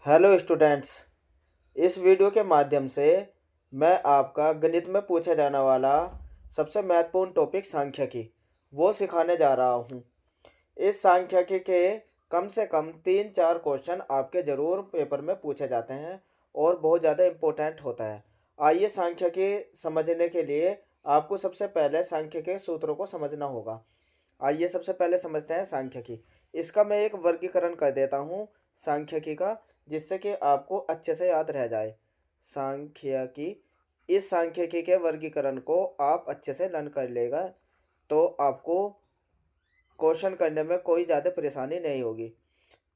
Hello students. इस video के माध्यम से मैं आपका गणित में पूछा जाने वाला सबसे महत्वपूर्ण टॉपिक सांख्यिकी वो सिखाने जा रहा हूँ। इस सांख्यिकी के कम से कम 3-4 क्वेश्चन आपके ज़रूर पेपर में पूछे जाते हैं और बहुत ज़्यादा इम्पोर्टेंट होता है। आइए सांख्यिकी समझने के लिए आपको सबसे पहले सांख्यिकी के सूत्रों को समझना होगा। आइए सबसे पहले समझते हैं सांख्यिकी। इसका मैं एक वर्गीकरण कर देता हूँ सांख्यिकी का, जिससे कि आपको अच्छे से याद रह जाए। सांख्यिकी, इस सांख्यिकी के वर्गीकरण को आप अच्छे से लर्न कर लेगा तो आपको क्वेश्चन करने में कोई ज़्यादा परेशानी नहीं होगी।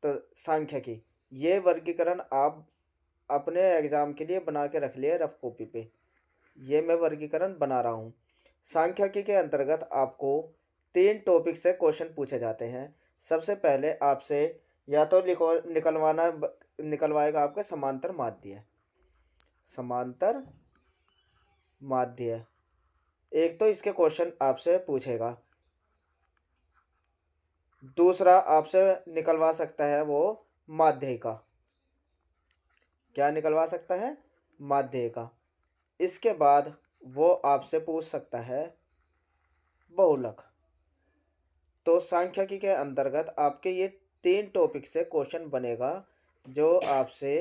तो सांख्यिकी, ये वर्गीकरण आप अपने एग्ज़ाम के लिए बना के रख लिए रफ कॉपी पे। ये मैं वर्गीकरण बना रहा हूँ। सांख्यिकी के अंतर्गत आपको 3 टॉपिक से क्वेश्चन पूछे जाते हैं। सबसे पहले आपसे या तो निकलवाएगा आपके समांतर माध्य। समांतर माध्य एक तो इसके क्वेश्चन आपसे पूछेगा। दूसरा आपसे निकलवा सकता है वो माध्य का। क्या निकलवा सकता है? माध्य का। इसके बाद वो आपसे पूछ सकता है बहुलक। तो सांख्यिकी के अंतर्गत आपके ये 3 टॉपिक से क्वेश्चन बनेगा जो आपसे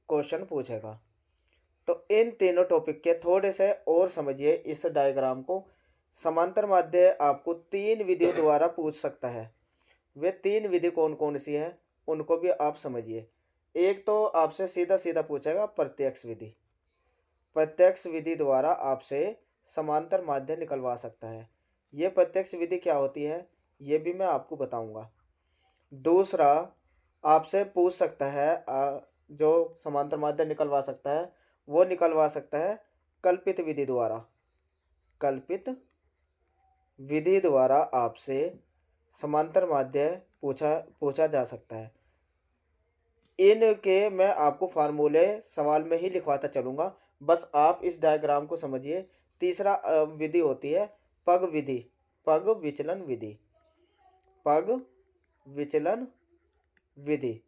क्वेश्चन पूछेगा। तो इन तीनों टॉपिक के थोड़े से और समझिए इस डायग्राम को। समांतर माध्य आपको 3 विधियों द्वारा पूछ सकता है। वे 3 विधि कौन कौन सी है उनको भी आप समझिए। एक तो आपसे सीधा सीधा पूछेगा प्रत्यक्ष विधि। प्रत्यक्ष विधि द्वारा आपसे समांतर माध्य निकलवा सकता है। ये प्रत्यक्ष विधि क्या होती है ये भी मैं आपको बताऊंगा। दूसरा आपसे पूछ सकता है जो समांतर माध्य निकलवा सकता है वो निकलवा सकता है कल्पित विधि द्वारा। कल्पित विधि द्वारा आपसे समांतर माध्य पूछा जा सकता है। इनके मैं आपको फार्मूले सवाल में ही लिखवाता चलूँगा, बस आप इस डायग्राम को समझिए। तीसरा विधि होती है पग विधि, पग विचलन विधि, पग विचलन विधि।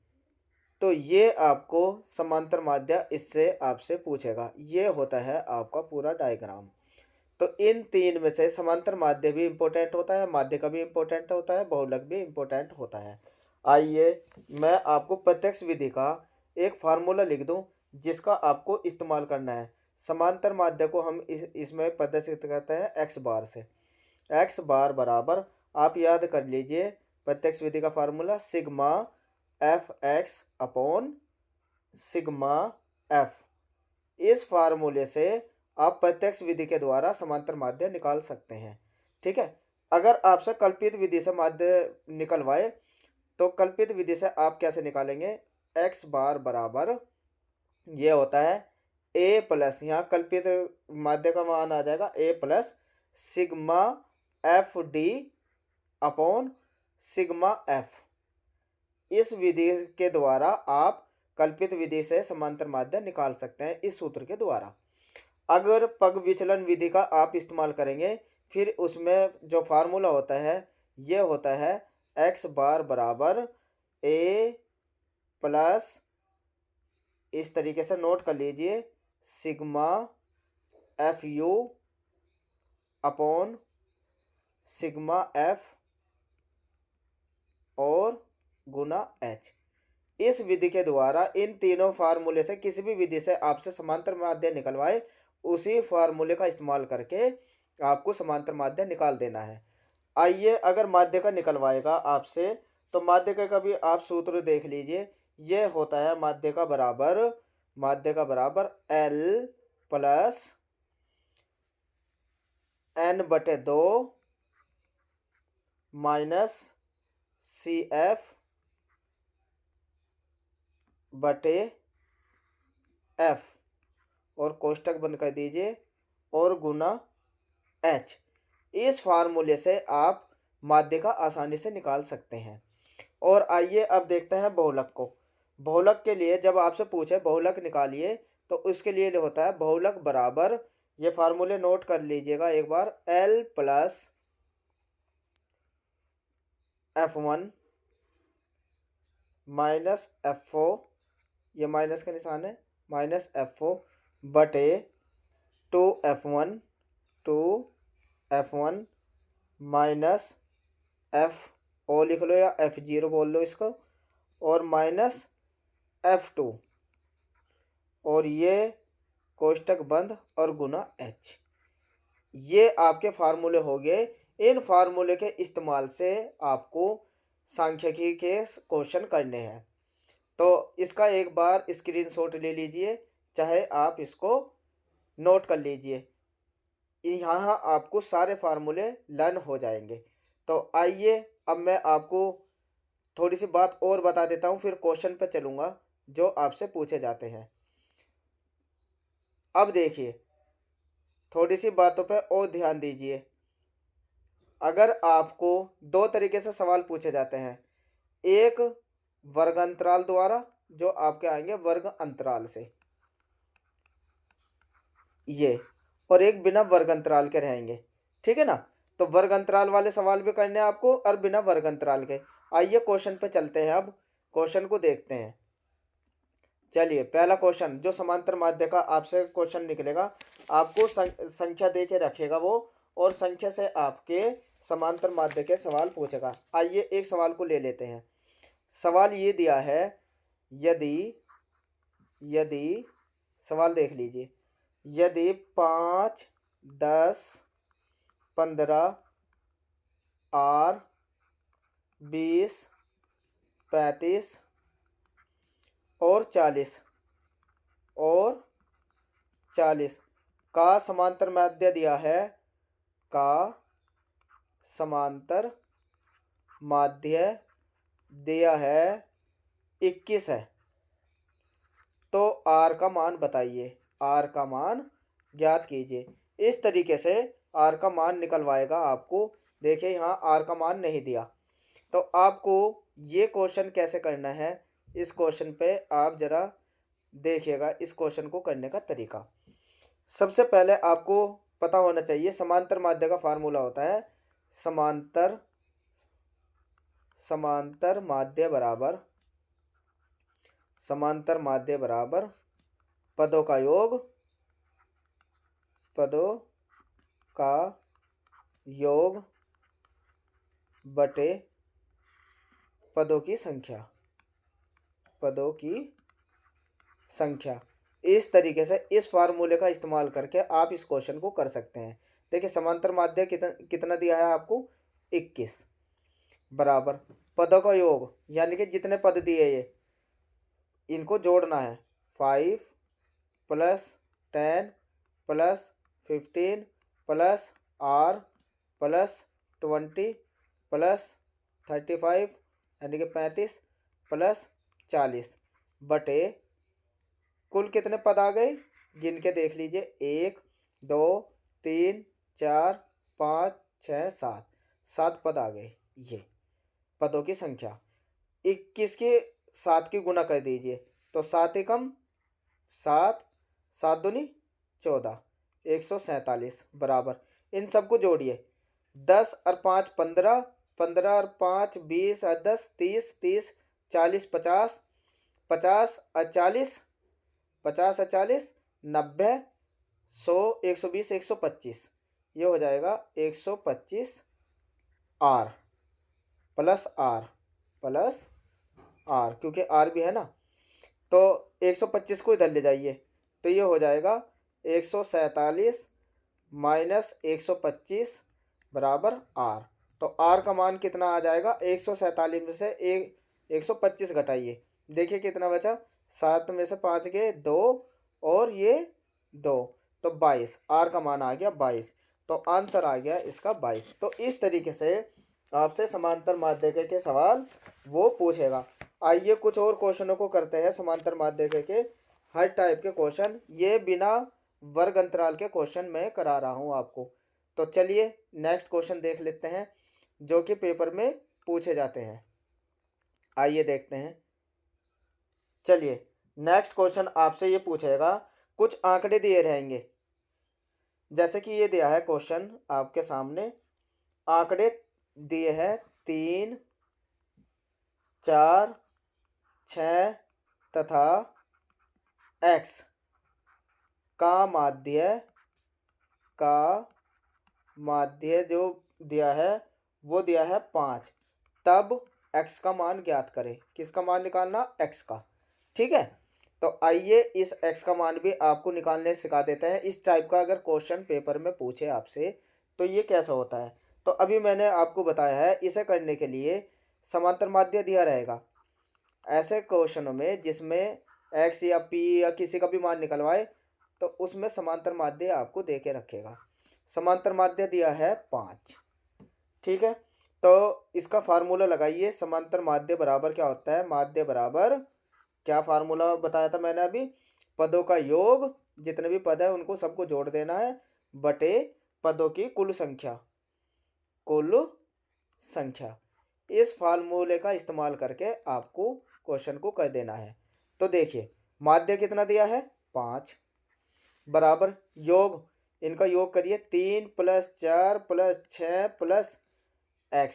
तो ये आपको समांतर माध्य इससे आपसे पूछेगा। ये होता है आपका पूरा डायग्राम। तो इन 3 में से समांतर माध्य भी इम्पोर्टेंट होता है, माध्य का भी इम्पोर्टेंट होता है, बहुलक भी इम्पोर्टेंट होता है। आइए मैं आपको प्रत्यक्ष विधि का एक फार्मूला लिख दूं जिसका आपको इस्तेमाल करना है। समांतर माध्य को हम इसमें प्रदर्शित करते हैं एक्स बार से। एक्स बार बराबर, आप याद कर लीजिए प्रत्यक्ष विधि का formula sigma F x upon sigma F. इस फार्मूले से आप प्रत्यक्ष विधि के द्वारा समांतर माध्य निकाल सकते हैं। ठीक है। अगर आपसे कल्पित विधि से माध्य निकलवाए तो कल्पित विधि से आप कैसे निकालेंगे? एक्स बार बराबर ये होता है ए प्लस, यहाँ कल्पित माध्य का मान आ जाएगा A plus sigma F D upon sigma F. इस विधि के द्वारा आप कल्पित विधि से समांतर माध्य निकाल सकते हैं इस सूत्र के द्वारा। अगर पग विचलन विधि का आप इस्तेमाल करेंगे फिर उसमें जो फार्मूला होता है ये होता है एक्स बार बराबर ए प्लस, इस तरीके से नोट कर लीजिए, sigma F you upon sigma F और गुना एच। इस विधि के द्वारा इन तीनों फार्मूले से किसी भी विधि से आपसे समांतर माध्य निकलवाए उसी फार्मूले का इस्तेमाल करके आपको समांतर माध्य निकाल देना है। आइए अगर माध्य का निकलवाएगा आपसे तो माध्य का भी आप सूत्र देख लीजिए। ये होता है माध्य का बराबर एल प्लस एन बटे 2 माइनस सी एफ बटे एफ और कोष्टक बंद कर दीजिए और गुना एच। इस फार्मूले से आप माध्य का आसानी से निकाल सकते हैं। और आइए अब देखते हैं बहुलक को। बहुलक के लिए जब आपसे पूछे बहुलक निकालिए तो उसके लिए होता है बहुलक बराबर, ये फार्मूले नोट कर लीजिएगा एक बार, L plus F1 minus F4 ये माइनस का निशान है, माइनस F0 बटे 2F1 2F1 माइनस F0 लिख लो या F0 बोल लो इसको, और माइनस F2, और ये कोष्टक बंद और गुना H। ये आपके फार्मूले हो गए। इन फार्मूले के इस्तेमाल से आपको सांख्यिकी के क्वेश्चन करने हैं। तो इसका एक बार स्क्रीनशॉट ले लीजिए, चाहे आप इसको नोट कर लीजिए। यहाँ आपको सारे फार्मूले लर्न हो जाएंगे। तो आइए अब मैं आपको थोड़ी सी बात और बता देता हूँ, फिर क्वेश्चन पे चलूँगा जो आपसे पूछे जाते हैं। अब देखिए, थोड़ी सी बातों पे और ध्यान दीजिए। अगर आपको दो तरीके से सवाल पूछे जाते हैं, एक वर्ग अंतराल द्वारा जो आपके आएंगे वर्ग अंतराल से ये, और एक बिना वर्ग अंतराल के रहेंगे, ठीक है ना। तो वर्ग अंतराल वाले सवाल भी करने हैं आपको और बिना वर्ग अंतराल के। आइए क्वेश्चन पे चलते हैं, अब क्वेश्चन को देखते हैं। चलिए, पहला क्वेश्चन जो समांतर माध्य का आपसे क्वेश्चन निकलेगा, आपको संख्या दे के रखेगा वो, और संख्या से आपके समांतर माध्य के सवाल पूछेगा। आइए एक सवाल को ले लेते हैं। सवाल ये दिया है, यदि सवाल देख लीजिए, यदि 5 10 15 और 20 35 और 40 का समांतर माध्य दिया है, का समांतर माध्य दिया है 21 है, तो आर का मान बताइए, आर का मान ज्ञात कीजिए। इस तरीके से आर का मान निकलवाएगा आपको। देखिए यहाँ आर का मान नहीं दिया, तो आपको ये क्वेश्चन कैसे करना है, इस क्वेश्चन पे आप जरा देखिएगा इस क्वेश्चन को करने का तरीका। सबसे पहले आपको पता होना चाहिए समांतर माध्य का फार्मूला होता है समांतर माध्य बराबर पदों का योग बटे पदों की संख्या। इस तरीके से इस फार्मूले का इस्तेमाल करके आप इस क्वेश्चन को कर सकते हैं। देखिए समांतर माध्य कितना दिया है आपको, 21 बराबर पदों का योग, यानी कि जितने पद दिए ये इनको जोड़ना है। 5 + 10 + 15 + r + 20 + 35 यानी कि 35 + 40 बटे कुल कितने पद आ गए, गिन के देख लीजिए, 1 2 3 4 5 6 7 पद आ गए। ये पदों की संख्या 21 के 7 की गुना कर दीजिए, तो 7 एकम 7 7 दूनी 14 147 बराबर। इन सबको जोड़िए, 10 और 5 15 15 और 5 20 और 10 30 30 40 50 50 और 40 50 और 40 90 100 120 125, ये हो जाएगा 125 आर प्लस आर क्योंकि आर भी है ना, तो 125 को इधर ले जाइए, तो ये हो जाएगा 147 माइनस 125 बराबर आर। तो आर का मान कितना आ जाएगा, 147 में से 125 घटाइए, देखिए कितना बचा, 7 में से 5 गए 2 और ये 2, तो 22, आर का मान आ गया 22, तो आंसर आ गया इसका 22। तो इस तरीके से आपसे समांतर माध्य के सवाल वो पूछेगा। आइए कुछ और क्वेश्चनों को करते हैं समांतर माध्य के हर टाइप के क्वेश्चन, ये बिना वर्ग अंतराल के क्वेश्चन मैं करा रहा हूँ आपको। तो चलिए नेक्स्ट क्वेश्चन देख लेते हैं जो कि पेपर में पूछे जाते हैं। आइए देखते हैं। चलिए नेक्स्ट क्वेश्चन आपसे ये पूछेगा, कुछ आंकड़े दिए रहेंगे, जैसे कि ये दिया है क्वेश्चन आपके सामने, आंकड़े दिए हैं 3 4 6 तथा एक्स का माध्य जो दिया है वो दिया है 5, तब x का मान ज्ञात करें। किसका मान निकालना? x का। ठीक है, तो आइए इस x का मान भी आपको निकालने सिखा देते हैं। इस टाइप का अगर क्वेश्चन पेपर में पूछे आपसे तो ये कैसा होता है। तो अभी मैंने आपको बताया है, इसे करने के लिए समांतर माध्य दिया रहेगा। ऐसे क्वेश्चनों में जिसमें x या p या किसी का भी मान निकलवाए तो उसमें समांतर माध्य आपको दे के रखेगा। समांतर माध्य दिया है 5। ठीक है, तो इसका फार्मूला लगाइए। समांतर माध्य बराबर क्या होता है? माध्य बराबर, क्या फार्मूला बताया था मैंने अभी? पदों का योग, जितने भी पद है उनको सबको जोड़ देना है, बटे पदों की कुल संख्या। इस फार्मूले का इस्तेमाल करके आपको क्वेश्चन को कर देना है। तो देखिए, माध्य कितना दिया है? 5, बराबर योग, इनका योग करिए। 3 + 4 + 6 + x,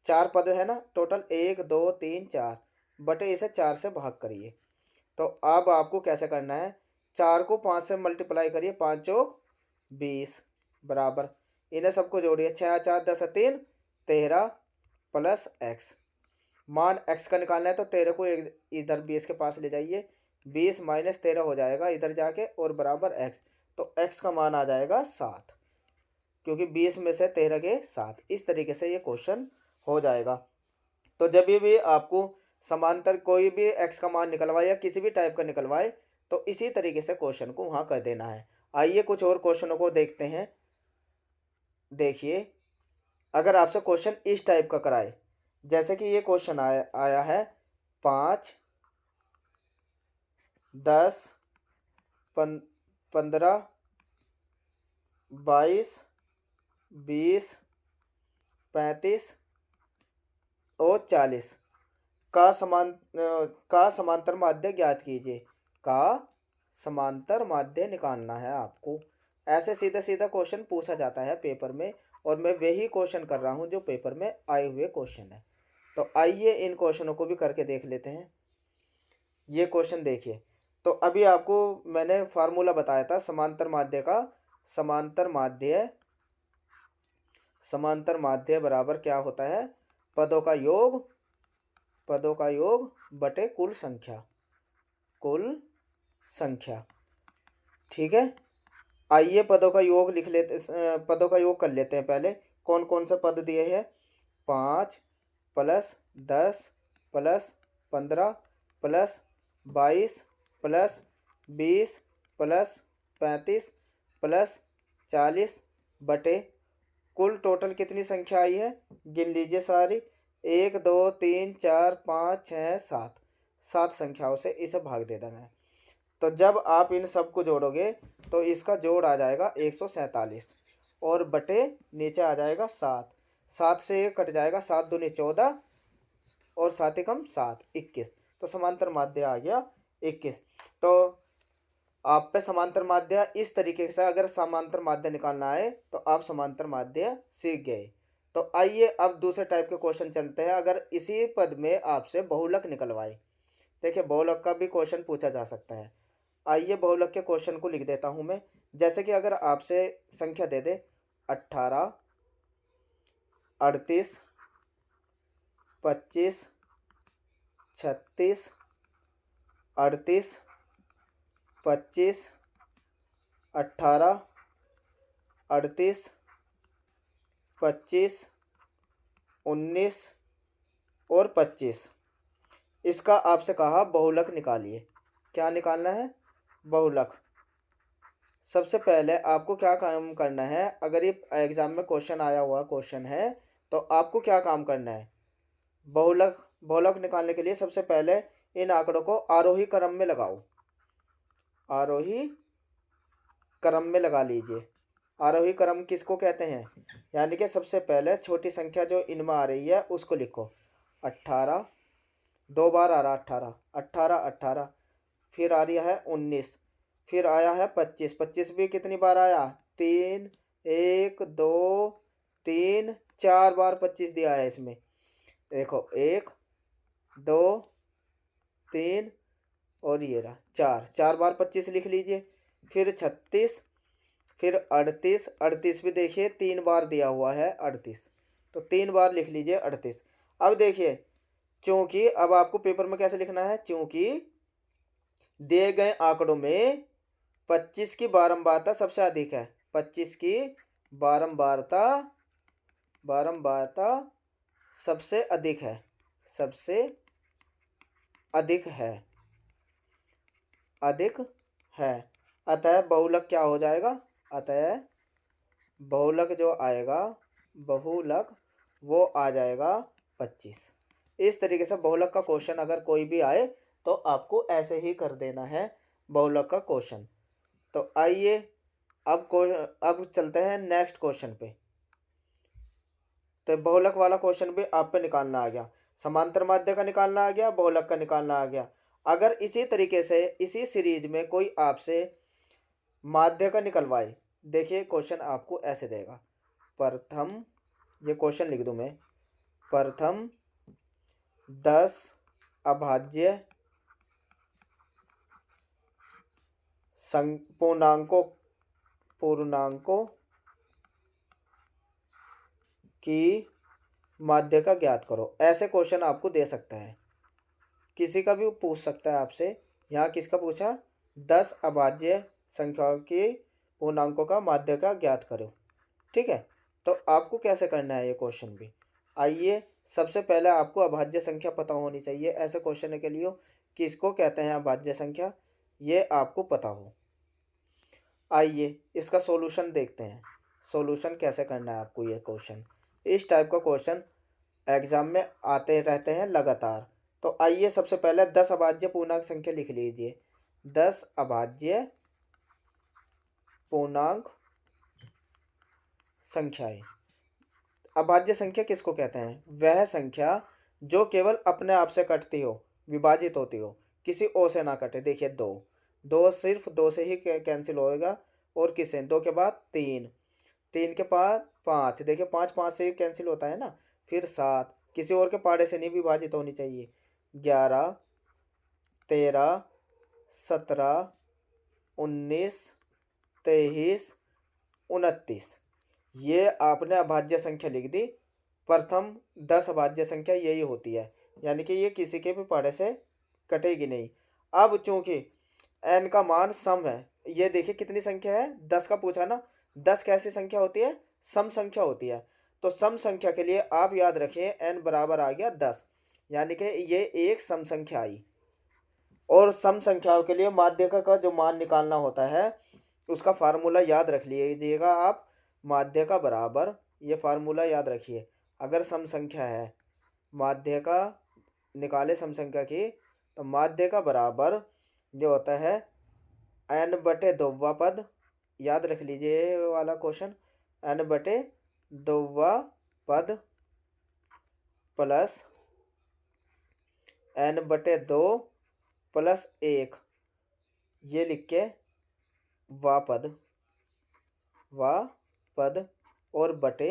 4 पद है ना टोटल, 1 2 3 4, बटे इसे 4 से भाग करिए। तो अब आपको कैसे करना है? 4 को 5 से मल्टीप्लाई करिए, 5 चौक 20, बराबर इन्हें सबको जोड़िए। 6 4 10 3 13 + x, मान x का निकालना है तो 13 को इधर 20 के पास ले जाइए, 20 - 13 हो जाएगा इधर जाके, और बराबर x। तो x का मान आ जाएगा 7, क्योंकि 20 में से 13 के 7। इस तरीके से ये क्वेश्चन हो जाएगा। तो जब भी आपको समांतर कोई भी x का मान निकलवाए या किसी भी टाइप का निकलवाए तो इसी तरीके से क्वेश्चन को वहाँ कर देना है। आइए कुछ और क्वेश्चनों को देखते हैं। देखिए, अगर आपसे क्वेश्चन इस टाइप का कराए, जैसे कि ये क्वेश्चन आया है 5 10 15 22 20 35 और 40 का समांतर माध्य ज्ञात कीजिए। का समांतर माध्य निकालना है आपको। ऐसे सीधा सीधा क्वेश्चन पूछा जाता है पेपर में, और मैं वही क्वेश्चन कर रहा हूँ जो पेपर में आए हुए क्वेश्चन है। तो आइए इन क्वेश्चनों को भी करके देख लेते हैं। ये क्वेश्चन देखिए, तो अभी आपको मैंने फार्मूला बताया था समांतर माध्य का। समांतर माध्य बराबर क्या होता है? पदों का योग बटे कुल संख्या। ठीक है, आइए पदों का योग लिख लेते, पदों का योग कर लेते हैं पहले। कौन कौन से पद दिए हैं? 5 + 10 + 15 + 22 + 20 + 35 + 40 बटे कुल टोटल कितनी संख्या आई है? गिन लीजिए सारी। 1 2 3 4 5 6 7, 7 संख्याओं से इसे भाग दे देना है। तो जब आप इन सब को जोड़ोगे तो इसका जोड़ आ जाएगा 147, और बटे नीचे आ जाएगा 7। 7 से ये कट जाएगा, 7 दूनी 14 और 7 एकम 7, 21। तो समांतर माध्य आ गया 21। तो आप पे समांतर माध्य इस तरीके से, अगर समांतर माध्य निकालना है तो आप समांतर माध्य सीख गए। तो आइए अब दूसरे टाइप के क्वेश्चन चलते हैं। अगर इसी पद में आपसे बहुलक निकलवाए, देखिए बहुलक का भी क्वेश्चन पूछा जा सकता है। आइए बहुलक के क्वेश्चन को लिख देता हूं मैं। जैसे कि अगर आपसे संख्या दे दे 18 38 25 36 38 25 18 38 25 19 और 25, इसका आपसे कहा बहुलक निकालिए। क्या निकालना है? बहुलक। सबसे पहले आपको क्या काम करना है? अगर ये एग्जाम में क्वेश्चन आया हुआ क्वेश्चन है तो आपको क्या काम करना है? बहुलक निकालने के लिए सबसे पहले इन आंकड़ों को आरोही क्रम में लगाओ। आरोही क्रम में लगा लीजिए। आरोही क्रम किसको कहते हैं? यानी कि सबसे पहले छोटी संख्या जो इनमें आ रही है उसको लिखो। 18, 2 बार आ रहा 18, 18 18, फिर आ रही है 19, फिर आया है 25, 25 भी कितनी बार आया? 3, 1 2 3 4 बार 25 दिया है इसमें। देखो 1 2 3 और ये रहा 4, 4 बार 25 लिख लीजिए। फिर 36, फिर 38, 38 भी देखिए 3 बार दिया हुआ है 38, तो 3 बार लिख लीजिए 38। अब देखिए चूंकि अब आपको पेपर में कैसे लिखना है, चूंकि दिए गए आंकड़ों में 25 की बारंबारता सबसे अधिक है, 25 की बारंबारता बारंबारता सबसे अधिक है, सबसे अधिक है, अधिक है। अतः बहुलक क्या हो जाएगा, अतः बहुलक जो आएगा, बहुलक वो आ जाएगा 25। इस तरीके से बहुलक का क्वेश्चन अगर कोई भी आए तो आपको ऐसे ही कर देना है बहुलक का क्वेश्चन। तो आइए अब चलते हैं नेक्स्ट क्वेश्चन पे। तो बहुलक वाला क्वेश्चन भी आप पे निकालना आ गया, समांतर माध्य का निकालना आ गया, बहुलक का निकालना आ गया। अगर इसी तरीके से इसी सीरीज में कोई आपसे माध्य का निकलवाए, देखिए क्वेश्चन आपको ऐसे देगा, प्रथम, ये क्वेश्चन लिख दूं मैं, प्रथम 10 अभाज्य पूर्णांकों की माध्य का ज्ञात करो। ऐसे क्वेश्चन आपको दे सकता है, किसी का भी पूछ सकता है आपसे। यहाँ किसका पूछा, 10 अभाज्य संख्याओं के पूर्णांकों का माध्य का ज्ञात करो। ठीक है, तो आपको कैसे करना है ये क्वेश्चन भी। आइए सबसे पहले आपको अभाज्य संख्या पता होनी चाहिए ऐसे क्वेश्चन के लिए, किसको कहते हैं अभाज्य संख्या, ये आपको पता हो। आइए इसका सॉल्यूशन देखते हैं, सॉल्यूशन कैसे करना है आपको। ये क्वेश्चन, इस टाइप का क्वेश्चन एग्जाम में आते रहते हैं लगातार। तो आइए सबसे पहले 10 अभाज्य पूर्णांक संख्या लिख लीजिए, 10 अभाज्य पूर्णांक संख्याएं। अभाज्य संख्या किसको कहते हैं, वह संख्या जो केवल अपने आप से कटती हो, विभाजित होती हो, किसी और से ना कटे। देखिए 2, 2 सिर्फ 2 से ही कैंसिल होएगा, और किसे, 2 के बाद 3, 3 के बाद 5, देखिए 5 5 से ही कैंसिल होता है ना। फिर 7, किसी और के पाड़े से नहीं विभाजित होनी चाहिए। 11, 13, 17, 19, 23, 29, ये आपने अभाज्य संख्या लिख दी। प्रथम 10 अभाज्य संख्या यही होती है, यानी कि ये किसी के भी पाड़े से कटेगी नहीं। अब चूंकि n का मान सम है, ये देखिए कितनी संख्या है, 10 का पूछा ना। 10 कैसी संख्या होती है, सम संख्या होती है। तो सम संख्या के लिए आप याद रखिए n बराबर आ गया 10, यानी कि ये एक सम संख्या आई। और सम संख्याओं के लिए माध्यक का जो मान निकालना होता है, उसका फार्मूला याद रख लीजिएगा आप। माध्य का बराबर, ये फार्मूला याद रखिए, अगर सम संख्या है, माध्य का निकाले सम संख्या की, तो माध्य का बराबर जो होता है n बटे दोवा पद, याद रख लीजिए ये वाला क्वेश्चन, n बटे दोवा पद प्लस n बटे 2 प्लस 1, ये लिख के वा पद और बटे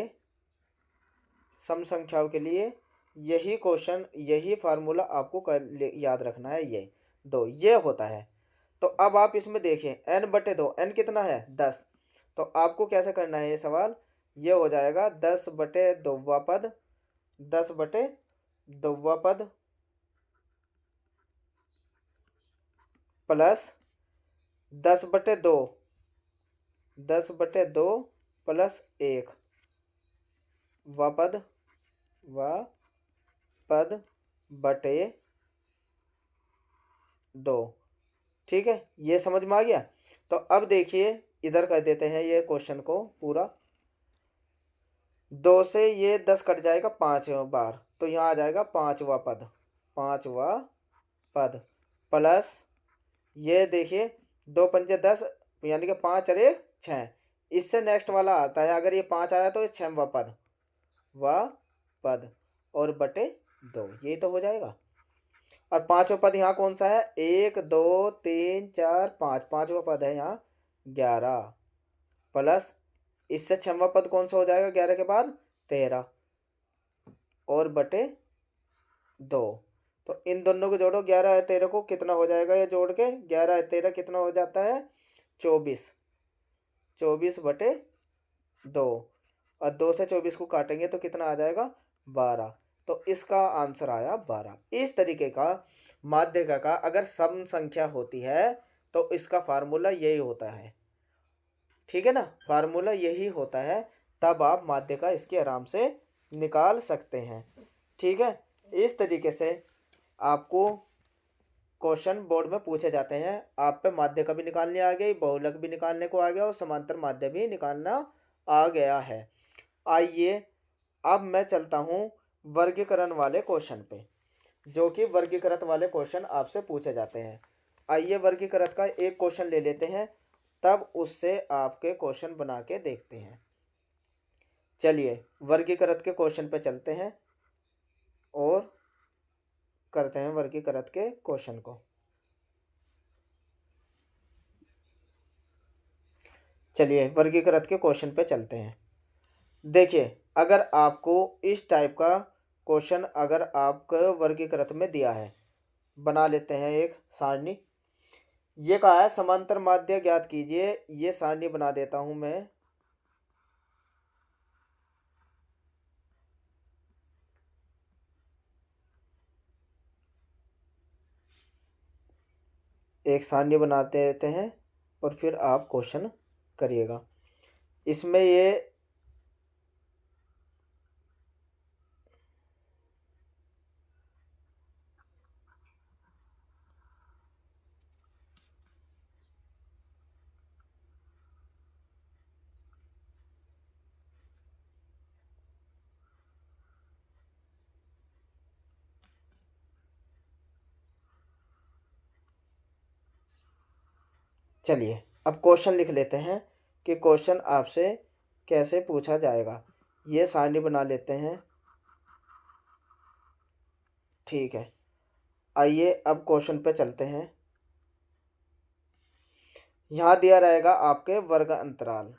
सम संख्याओं के लिए यही क्वेश्चन, यही फार्मूला आपको याद रखना है, ये 2 ये होता है। तो अब आप इसमें देखें n बटे 2, n कितना है 10, तो आपको कैसे करना है ये सवाल, ये हो जाएगा 10 बटे दोवा पद, 10 बटे दोवा पद प्लस 10 बटे 2, 10 बटे 2 प्लस 1, व पद बटे 2। ठीक है, ये समझ में आ गया। तो अब देखिए इधर कर देते हैं ये क्वेश्चन को पूरा। 2 से ये 10 कट जाएगा 5 बार, तो यहाँ आ जाएगा 5वां पद, 5वां पद प्लस, ये देखिए 2 पंजे 10, यानी कि 5 और 1 6, इससे नेक्स्ट वाला आता है, अगर ये 5 आया तो ये 6वां पद, व पद और बटे 2, यही तो हो जाएगा। और 5वां पद यहाँ कौन सा है, 1 2 3 4 5, 5वां पद है यहाँ 11 प्लस, इससे 6वां पद कौन सा हो जाएगा 11 के बाद 13 और बटे 2, तो इन दोनों को जोड़ो, 11 और 13 को, कितना हो जाएगा ये जोड़ के, 11 और 13 कितना हो जाता है, 24, 24/2, और 2 से 24 को काटेंगे तो कितना आ जाएगा, 12। तो इसका आंसर आया 12। इस तरीके का माध्यिका का अगर सम संख्या होती है तो इसका फार्मूला यही होता है, ठीक है ना, फार्मूला यही होता है, तब आप माध्यिका इसकी आराम से निकाल सकते हैं, ठीक है। इस तरीके से आपको क्वेश्चन बोर्ड में पूछे जाते हैं। आप पे माध्यिका भी निकालने आ गई, बहुलक भी निकालने को आ गया और समांतर माध्य भी निकालना आ गया है। आइए अब मैं चलता हूँ वर्गीकरण वाले क्वेश्चन पे, जो कि वर्गीकृत वाले क्वेश्चन आपसे पूछे जाते हैं। आइए वर्गीकृत का एक क्वेश्चन ले लेते हैं, तब उससे आपके क्वेश्चन बना के देखते हैं। चलिए वर्गीकृत के क्वेश्चन पे चलते हैं और करते हैं वर्गीकृत के क्वेश्चन को। चलिए वर्गीकृत के क्वेश्चन पे चलते हैं। देखिए अगर आपको इस टाइप का क्वेश्चन अगर आपको वर्गीकृत में दिया है, बना लेते हैं एक सारणी। ये कहा है समांतर माध्य ज्ञात कीजिए, ये सारणी बना देता हूं मैं। एक सारणी बनाते रहते हैं और फिर आप क्वेश्चन करिएगा। इसमें ये चलिए अब क्वेश्चन लिख लेते हैं कि क्वेश्चन आपसे कैसे पूछा जाएगा। ये सारणी बना लेते हैं, ठीक है। आइए अब क्वेश्चन पे चलते हैं। यहाँ दिया रहेगा आपके वर्ग अंतराल,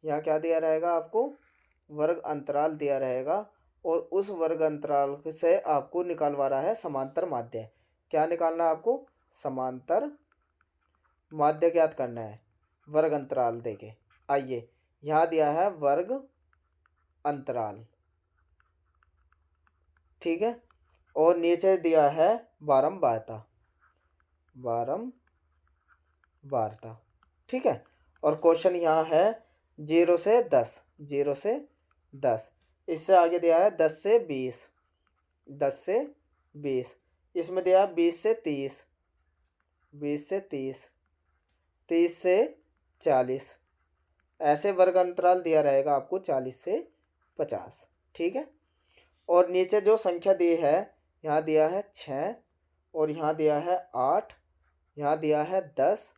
यहाँ क्या दिया रहेगा आपको, वर्ग अंतराल दिया रहेगा, और उस वर्ग अंतराल से आपको निकालवा रहा है समांतर माध्य। क्या निकालना है आपको, समांतर माध्य ज्ञात करना है वर्ग अंतराल देके। आइए यहाँ दिया है वर्ग अंतराल, ठीक है, और नीचे दिया है बारंबारता, बारंबारता, ठीक है। और क्वेश्चन यहाँ है 0 से 10, 0 से 10। इससे आगे दिया है 10 से 20, 10 से 20। इसमें दिया है 20 से 30, 20 से 30, 30 से 40। ऐसे वर्ग अंतराल दिया रहेगा आपको 40 से 50, ठीक है। और नीचे जो संख्या दी है, यहाँ दिया है 6, और यहाँ दिया है 8, यहाँ दिया है 10,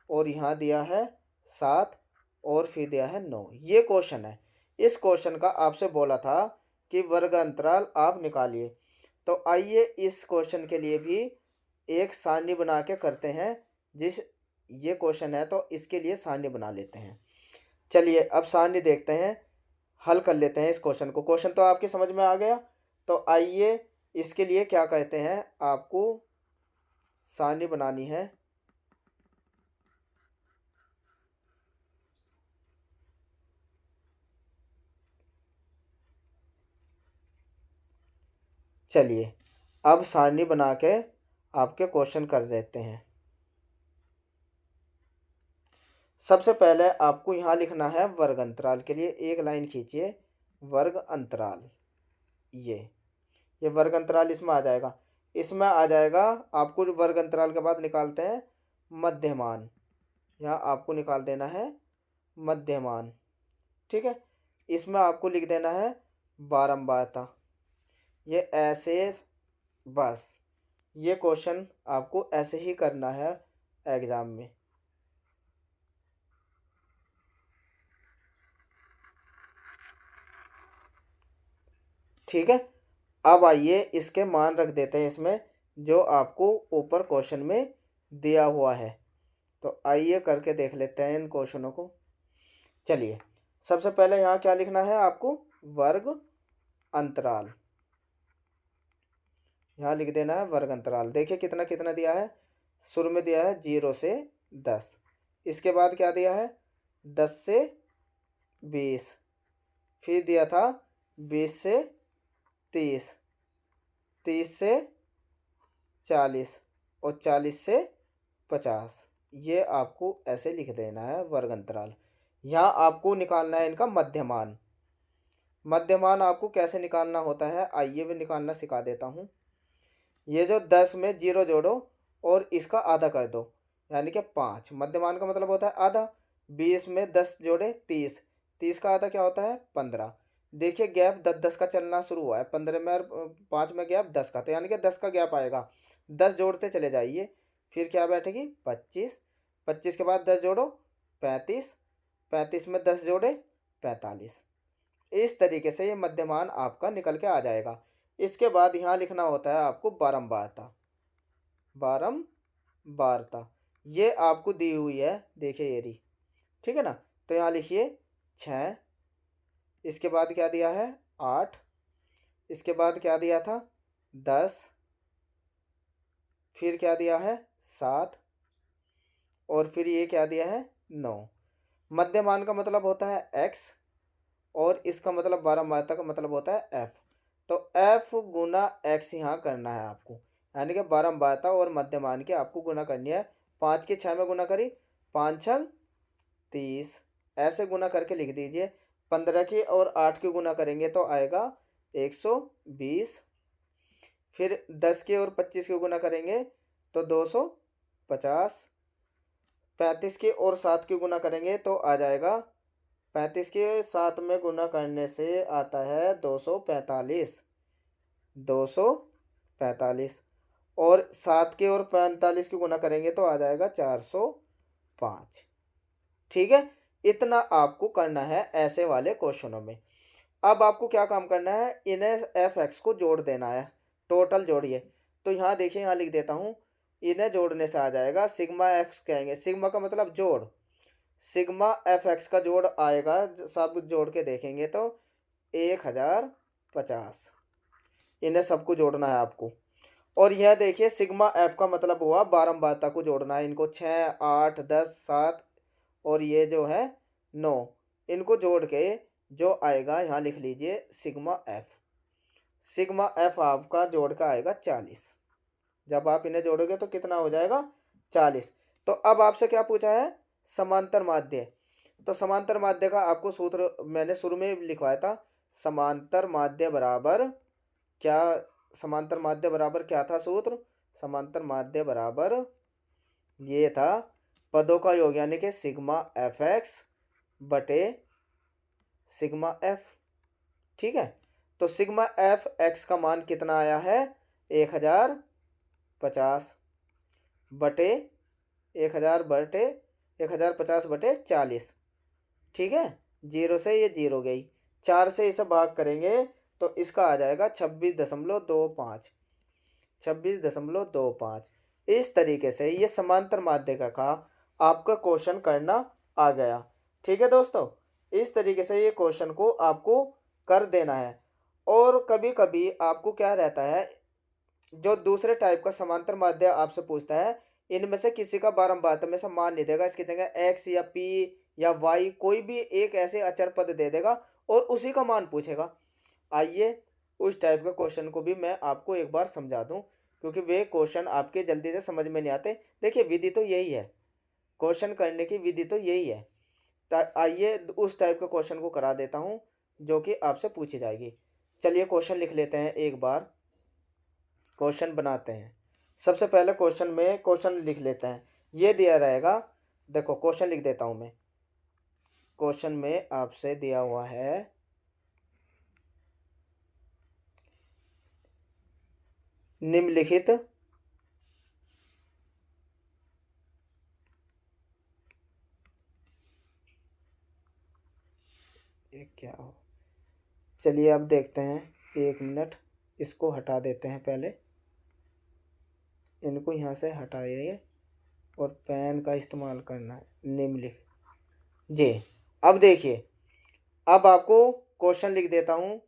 और यहाँ दिया है 7, और फिर दिया है 9। ये क्वेश्चन है। इस क्वेश्चन का आपसे बोला था कि वर्ग अंतराल आप निकालिए। तो आइए इस क्वेश्चन के लिए भी एक सारणी बना के करते हैं। जिस ये क्वेश्चन है तो इसके लिए सारणी बना लेते हैं। चलिए अब सारणी देखते हैं, हल कर लेते हैं इस क्वेश्चन को। क्वेश्चन तो आपके समझ में आ गया। तो आइए इसके लिए क्या कहते हैं, आपको सारणी बनानी है। चलिए अब सारणी बना के आपके क्वेश्चन कर देते हैं। सबसे पहले आपको यहाँ लिखना है वर्ग अंतराल के लिए एक लाइन खींचिए, वर्ग अंतराल। ये वर्ग अंतराल इसमें आ जाएगा। इसमें आ जाएगा आपको वर्ग अंतराल के बाद निकालते हैं मध्यमान। यहाँ आपको निकाल देना है मध्यमान, ठीक है। इसमें आपको लिख देना है बारंबारता। ये ऐसे, बस ये क्वेश्चन आपको ऐसे ही करना है एग्ज़ाम में। ठीक है, अब आइए इसके मान रख देते हैं इसमें, जो आपको ऊपर क्वेश्चन में दिया हुआ है। तो आइए करके देख लेते हैं इन क्वेश्चनों को। चलिए सबसे पहले यहाँ क्या लिखना है आपको, वर्ग अंतराल। यहाँ लिख देना है वर्ग अंतराल। देखिए कितना कितना दिया है, शुरू में दिया है 0 से 10, इसके बाद क्या दिया है 10 से 20, फिर दिया था 20 से 30, 30 से 40 और 40 से 50। ये आपको ऐसे लिख देना है वर्ग अंतराल। यहाँ आपको निकालना है इनका मध्यमान। मध्यमान आपको कैसे निकालना होता है आइए भी निकालना सिखा देता हूँ। ये जो 10 में 0 जोड़ो और इसका आधा कर दो, यानी कि 5। मध्यमान का मतलब होता है आधा। 20 में 10 जोड़े 30, 30 का आधा क्या होता है 15। देखिए गैप 10-10 का चलना शुरू हुआ है, 15 में और 5 में गैप 10 का, तो यानी कि 10 का गैप आएगा। 10 जोड़ते चले जाइए, फिर क्या बैठेगी 25, 25 के बाद 10 जोड़ो 35, 35 में 10 जोड़े 45। इस तरीके से ये मध्यमान आपका निकल के आ जाएगा। इसके बाद यहाँ लिखना होता है आपको बारंबारता। बारंबारता ये आपको दी हुई है, देखिए ये रही, ठीक है ना। तो यहाँ लिखिए 6, इसके बाद क्या दिया है 8, इसके बाद क्या दिया था 10, फिर क्या दिया है 7 और फिर ये क्या दिया है 9। मध्यमान का मतलब होता है x और इसका मतलब बारंबारता का मतलब होता है f। तो f गुना x यहाँ करना है आपको, यानी कि बारंबारता और मध्यमान की आपको गुना करनी है। 5 के 6 में गुना करी, 5 छंग 30, ऐसे गुना करके लिख दीजिए। 15 की और 8 की गुना करेंगे तो आएगा 120, फिर 10 के और 25 की गुना करेंगे तो 250, 35 के और 7 की गुना करेंगे तो आ जाएगा, 35 के 7 में गुना करने से आता है 245, 245 और 7 के और 45 की गुना करेंगे तो आ जाएगा 405। ठीक है, इतना आपको करना है ऐसे वाले क्वेश्चनों में। अब आपको क्या काम करना है, इन्हें एफ एक्स को जोड़ देना है, टोटल जोड़िए। तो यहाँ देखिए, यहाँ लिख देता हूँ, इन्हें जोड़ने से आ जाएगा सिग्मा एक्स, कहेंगे सिग्मा का मतलब जोड़, सिग्मा एफ एक्स का जोड़ आएगा, सब जोड़ के देखेंगे तो 1050। इन्हें सबको जोड़ना है आपको। और यह देखिए सिग्मा एफ का मतलब हुआ बारंबारता को जोड़ना है, इनको 6, 8, 10, 7 और ये जो है 9, इनको जोड़ के जो आएगा यहाँ लिख लीजिए सिग्मा एफ। सिग्मा एफ आपका जोड़ का आएगा 40। जब आप इन्हें जोड़ोगे तो कितना हो जाएगा 40। तो अब आपसे क्या पूछा है, समांतर माध्य। तो समांतर माध्य का आपको सूत्र मैंने शुरू में लिखवाया था, समांतर माध्य बराबर क्या, समांतर माध्य बराबर क्या था सूत्र, समांतर माध्य बराबर ये था पदों का योग, यानी कि सिग्मा एफ एक्स बटे सिग्मा एफ। ठीक है, तो सिग्मा एफ एक्स का मान कितना आया है 1050 बटे 1050 बटे 40। ठीक है, 0 से ये 0 गई, 4 से इसे भाग करेंगे तो इसका आ जाएगा 26.25, 26.25। इस तरीके से ये समांतर माध्य का आपका क्वेश्चन करना आ गया। ठीक है दोस्तों, इस तरीके से ये क्वेश्चन को आपको कर देना है। और कभी कभी आपको क्या रहता है, जो दूसरे टाइप का समांतर माध्य आपसे पूछता है, इनमें से किसी का बारंबारता में से मान नहीं देगा, इसकी जगह एक्स या पी या वाई कोई भी एक ऐसे अचर पद दे देगा और उसी का मान पूछेगा। आइए उस टाइप का क्वेश्चन को भी मैं आपको एक बार समझा दूं, क्योंकि वे क्वेश्चन आपके जल्दी से समझ में नहीं आते। देखिए विधि तो यही है, क्वेश्चन करने की विधि तो यही है। आइए उस टाइप का क्वेश्चन को करा देता हूं जो कि आपसे पूछी जाएगी। चलिए क्वेश्चन लिख लेते हैं, एक बार क्वेश्चन बनाते हैं। सबसे पहले क्वेश्चन में क्वेश्चन लिख लेते हैं, ये दिया रहेगा। देखो क्वेश्चन लिख देता हूं मैं। क्वेश्चन में आपसे दिया हुआ है, निम्नलिखित ये क्या हो, चलिए अब देखते हैं, 1 मिनट, इसको हटा देते हैं पहले, इनको यहाँ से हटाइए और पेन का इस्तेमाल करना है, निम्नलिखित जी। अब देखिए, अब आपको क्वेश्चन लिख देता हूँ।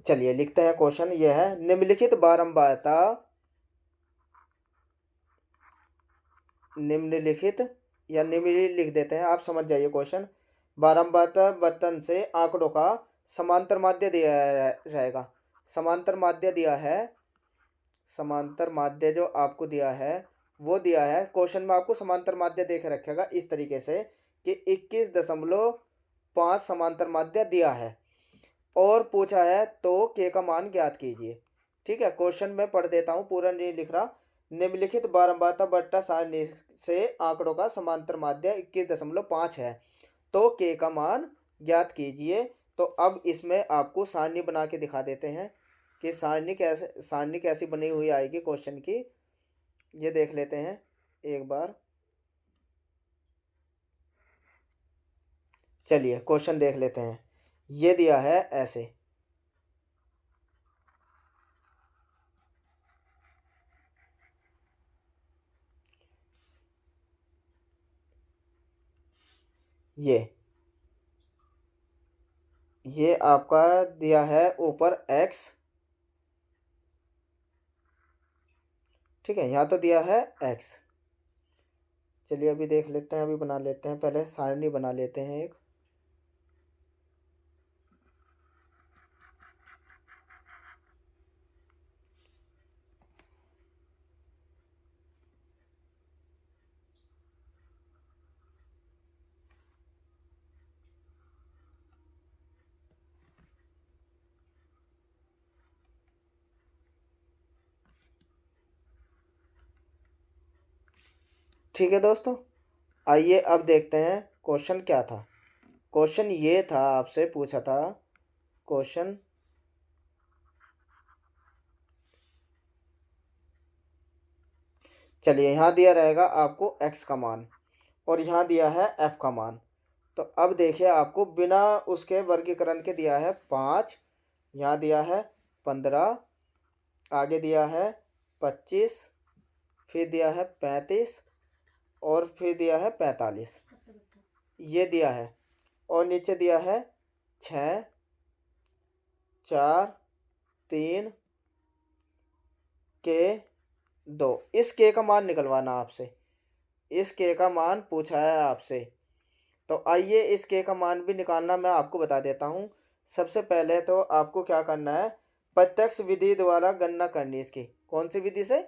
चलिए लिखते हैं क्वेश्चन। यह है निम्नलिखित बारंबारता, निम्नलिखित या निम्नलिखित लिख देते हैं, आप समझ जाइए क्वेश्चन। बारंबारता बटन से आंकड़ों का समांतर माध्य दिया रहेगा। समांतर माध्य दिया है, समांतर माध्य जो आपको दिया है वो दिया है क्वेश्चन में, आपको समांतर माध्य देख रखेगा इस तरीके से कि 21.5 समांतर माध्य दिया है और पूछा है तो के का मान ज्ञात कीजिए। ठीक है, क्वेश्चन में पढ़ देता हूँ, पूरा नहीं लिख रहा। निम्नलिखित बारंबारता बट्टा सारणी से आंकड़ों का समांतर माध्य 21.5 है, तो के का मान ज्ञात कीजिए। तो अब इसमें आपको सारणी बना के दिखा देते हैं कि सारणी कैसी बनी हुई आएगी क्वेश्चन की, ये देख लेते हैं एक बार। चलिए क्वेश्चन देख लेते हैं। ये दिया है ऐसे, ये आपका दिया है ऊपर x, ठीक है, यहाँ तो दिया है x। चलिए अभी देख लेते हैं, अभी बना लेते हैं, पहले सारणी बना लेते हैं एक। ठीक है दोस्तों, आइए अब देखते हैं क्वेश्चन क्या था। क्वेश्चन ये था, आपसे पूछा था क्वेश्चन, चलिए यहाँ दिया रहेगा आपको x का मान और यहाँ दिया है f का मान। तो अब देखिए आपको बिना उसके वर्गीकरण के दिया है 5, यहाँ दिया है 15, आगे दिया है 25, फिर दिया है 35 और फिर दिया है 45, ये दिया है। और नीचे दिया है 6, 4, 3 के 2। इस के का मान निकलवाना आपसे, इस के का मान पूछा है आपसे। तो आइए इस के का मान भी निकालना मैं आपको बता देता हूँ। सबसे पहले तो आपको क्या करना है, प्रत्यक्ष विधि द्वारा गणना करनी इसकी। कौन सी विधि से?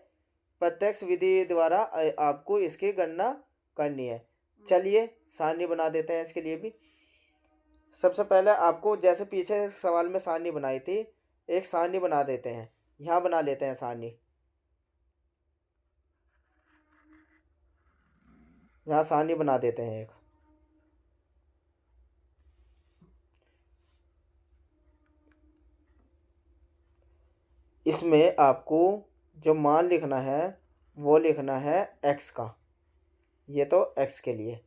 प्रत्यक्ष विधि द्वारा आपको इसकी गणना करनी है। चलिए सारणी बना देते हैं इसके लिए भी। सबसे पहले आपको जैसे पीछे सवाल में सारणी बनाई थी, एक सारणी बना देते हैं। यहाँ बना लेते हैं सारणी, यहाँ सारणी बना देते हैं एक। इसमें आपको जो मान लिखना है वो लिखना है x का, ये तो x के लिए।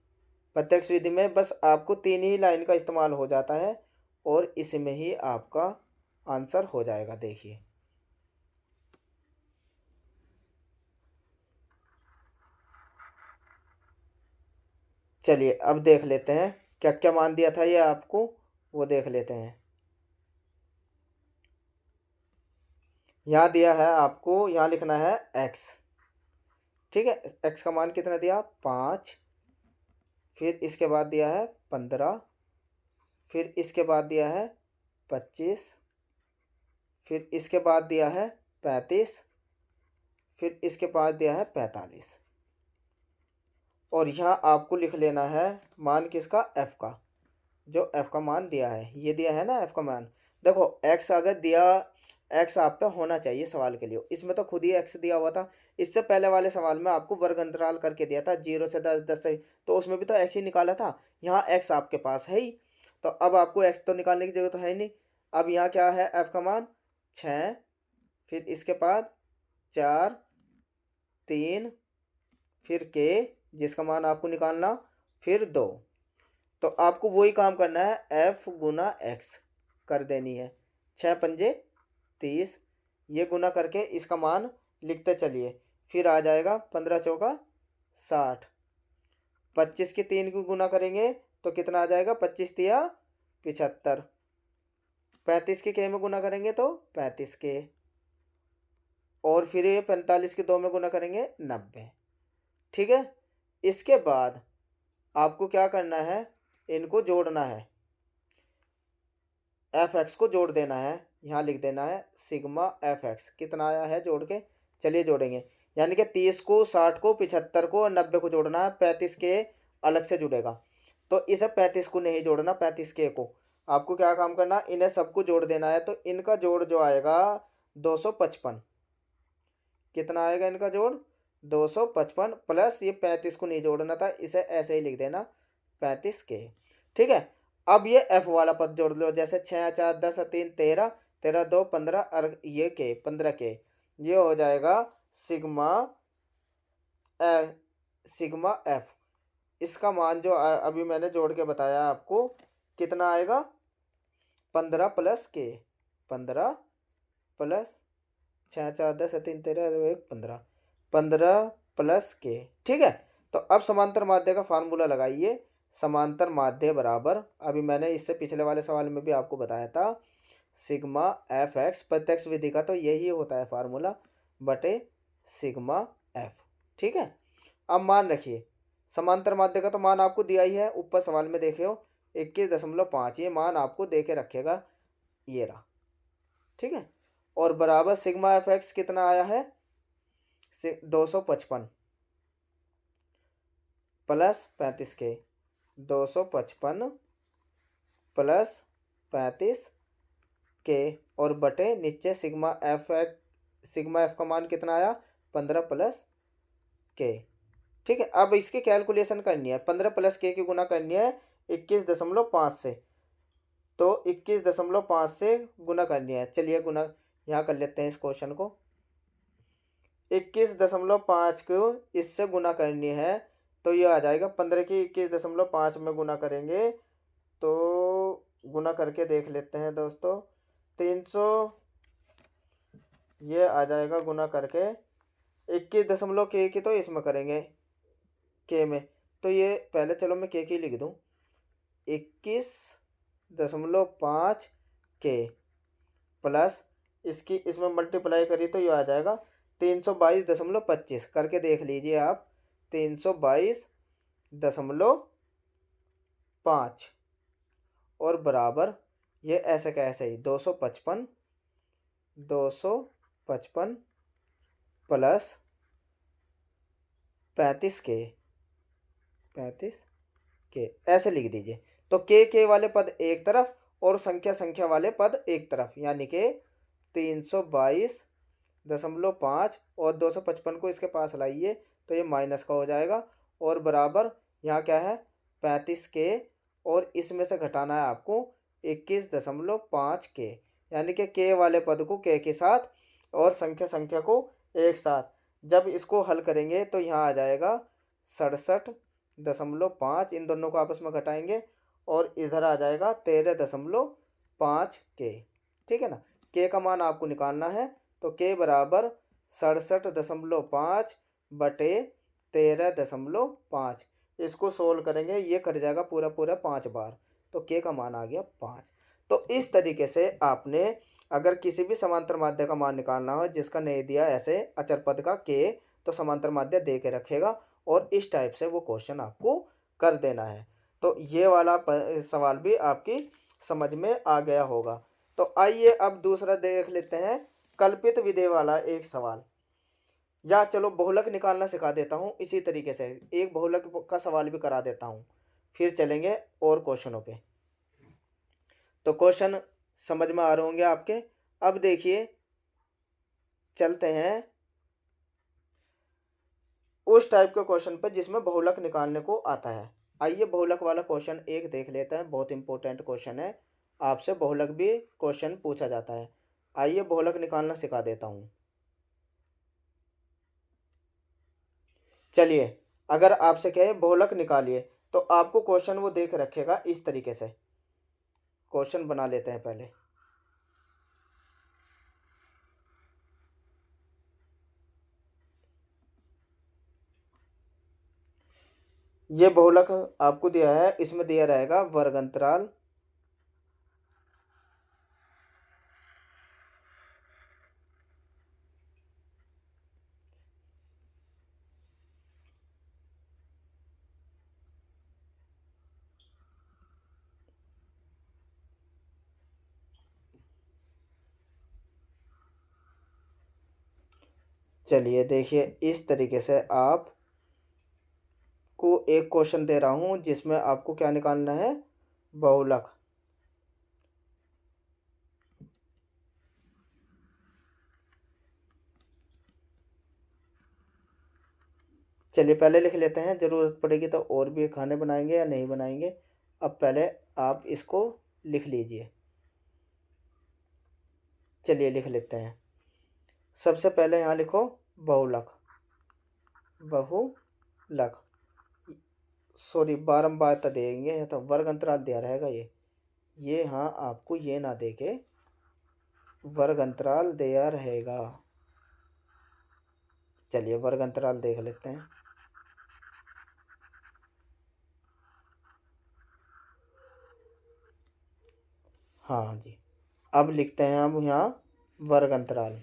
प्रत्यक्ष विधि में बस आपको 3 ही लाइन का इस्तेमाल हो जाता है और इसमें ही आपका आंसर हो जाएगा। देखिए चलिए अब देख लेते हैं क्या क्या मान दिया था ये आपको, वो देख लेते हैं। यहाँ दिया है आपको, यहाँ लिखना है x, ठीक है। x का मान कितना दिया? 5, फिर इसके बाद दिया है 15, फिर इसके बाद दिया है 25, फिर इसके बाद दिया है 35, फिर इसके बाद दिया है 45। और यहाँ आपको लिख लेना है मान किसका? f का, जो f का मान दिया है, ये दिया है ना f का मान। देखो x अगर दिया, x आप पे होना चाहिए सवाल के लिए, इसमें तो खुद ही x दिया हुआ था। इससे पहले वाले सवाल में आपको वर्ग अंतराल करके दिया था 0 से 10, 10 से, तो उसमें भी तो x ही निकाला था। यहाँ x आपके पास है ही, तो अब आपको x तो निकालने की जरूरत है ही नहीं। अब यहाँ क्या है? f का मान 6, फिर इसके बाद 4, 3, फिर के जिसका मान आपको निकालना, फिर 2। तो आपको वही काम करना है, f गुना x कर देनी है। 6 पंजे 30, ये गुना करके इसका मान लिखते चलिए, फिर आ जाएगा 15 चौका 60। 25 की 3 को गुना करेंगे तो कितना आ जाएगा? 25 तिया 75। 35 के में गुना करेंगे तो 35 के, और फिर ये 45 के 2 में गुना करेंगे 90। ठीक है, इसके बाद आपको क्या करना है, इनको जोड़ना है, एफ एक्स को जोड़ देना है। यहाँ लिख देना है सिग्मा एफ एक्स, कितना आया है जोड़ के, चलिए जोड़ेंगे। यानी कि 30 को 60 को 75 को और 90 को जोड़ना है, 35 के अलग से जुड़ेगा। तो इसे 35 को नहीं जोड़ना, 35 के को आपको क्या काम करना, इन्हें सबको जोड़ देना है। तो इनका जोड़ जो आएगा 255, कितना आएगा इनका जोड़ 255, प्लस ये 35 को नहीं जोड़ना था, इसे ऐसे ही लिख देना 35 के। ठीक है, अब ये एफ वाला पद जोड़ लो, जैसे 6 4 10 3 13, 13 2 15 और ये के 15 के, ये हो जाएगा सिग्मा सिग्मा एफ। इसका मान जो अभी मैंने जोड़ के बताया आपको, कितना आएगा 15 प्लस के, 15 प्लस 6 4 10 3 13 1 15, 15 प्लस के। ठीक है, तो अब समांतर माध्य का फार्मूला लगाइए। समांतर माध्य बराबर, अभी मैंने इससे पिछले वाले सवाल में भी आपको बताया था, सिग्मा एफ एक्स, प्रत्यक्ष विधि का तो यही होता है फार्मूला, बटे सिग्मा एफ। ठीक है, अब मान रखिए, समांतर माध्य का तो मान आपको दिया ही है, ऊपर सवाल में देखे हो 21.5, ये मान आपको दे के रखेगा, ये रहा। ठीक है, और बराबर सिग्मा एफ एक्स कितना आया है 255 प्लस 35 के, 255 प्लस 35 के, और बटे नीचे सिग्मा एफ का मान कितना आया 15 प्लस के। ठीक है, अब इसकी कैलकुलेशन करनी है, 15 प्लस के की गुना करनी है 21.5 से, तो 21.5 से गुना करनी है। चलिए गुना यहाँ कर लेते हैं इस क्वेश्चन को, 21.5 को इससे गुना करनी है, तो ये आ जाएगा 15 की 21.5 में गुना करेंगे, तो गुना करके देख लेते हैं दोस्तों, 300, ये आ जाएगा गुना करके 21 के की, तो इसमें करेंगे के में, तो ये पहले चलो मैं के की लिख दूँ, 21.5 के प्लस इसकी इसमें मल्टीप्लाई करी तो ये आ जाएगा 322.25, करके देख लीजिए आप, 322.5 और बराबर ये ऐसे का ऐसे ही 255 प्लस 35 के ऐसे लिख दीजिए। तो के वाले पद एक तरफ और संख्या वाले पद एक तरफ, यानी कि 322.5 और 255 को इसके पास लाइए तो ये माइनस का हो जाएगा, और बराबर यहाँ क्या है 35 के, और इसमें से घटाना है आपको 21.5 के, यानी कि के वाले पद को के साथ और संख्या को एक साथ। जब इसको हल करेंगे तो यहाँ आ जाएगा 67.5, इन दोनों को आपस में घटाएंगे और इधर आ जाएगा 13.5 के। ठीक है ना, के का मान आपको निकालना है, तो के बराबर 67.5 बटे 13.5, इसको सोल्व करेंगे, ये कट जाएगा पूरा 5 बार, तो के का मान आ गया 5। तो इस तरीके से आपने अगर किसी भी समांतर माध्य का मान निकालना हो जिसका नहीं दिया ऐसे अचर पद का के, तो समांतर माध्य दे के रखेगा और इस टाइप से वो क्वेश्चन आपको कर देना है। तो ये वाला सवाल भी आपकी समझ में आ गया होगा। तो आइए अब दूसरा देख लेते हैं, कल्पित विधेय वाला एक सवाल, या चलो बहुलक निकालना सिखा देता हूँ, इसी तरीके से एक बहुलक का सवाल भी करा देता हूँ, फिर चलेंगे और क्वेश्चनों पे। तो क्वेश्चन समझ में आ रहे होंगे आपके। अब देखिए चलते हैं उस टाइप के क्वेश्चन पर जिसमें बहुलक निकालने को आता है। आइए बहुलक वाला क्वेश्चन एक देख लेते हैं, बहुत इंपॉर्टेंट क्वेश्चन है, आपसे बहुलक भी क्वेश्चन पूछा जाता है। आइए बहुलक निकालना सिखा देता हूँ। चलिए, अगर आपसे कहे बहुलक निकालिए तो आपको क्वेश्चन वो देख रखेगा इस तरीके से। क्वेश्चन बना लेते हैं पहले। ये बहुलक आपको दिया है, इसमें दिया रहेगा वर्ग अंतराल चलिए देखिए, इस तरीके से आप को एक क्वेश्चन दे रहा हूँ जिसमें आपको क्या निकालना है, बहुलक। चलिए पहले लिख लेते हैं, ज़रूरत पड़ेगी तो और भी खाने बनाएंगे या नहीं बनाएंगे। अब पहले आप इसको लिख लीजिए। चलिए लिख लेते हैं। सबसे पहले यहाँ लिखो बहुलक, बहुलक, सॉरी बारंबारता देंगे या तो वर्ग अंतराल दिया रहेगा ये हाँ आपको ये ना दे के वर्ग अंतराल दिया रहेगा। चलिए वर्ग अंतराल देख लेते हैं। हाँ जी, अब लिखते हैं हम यहाँ वर्ग अंतराल।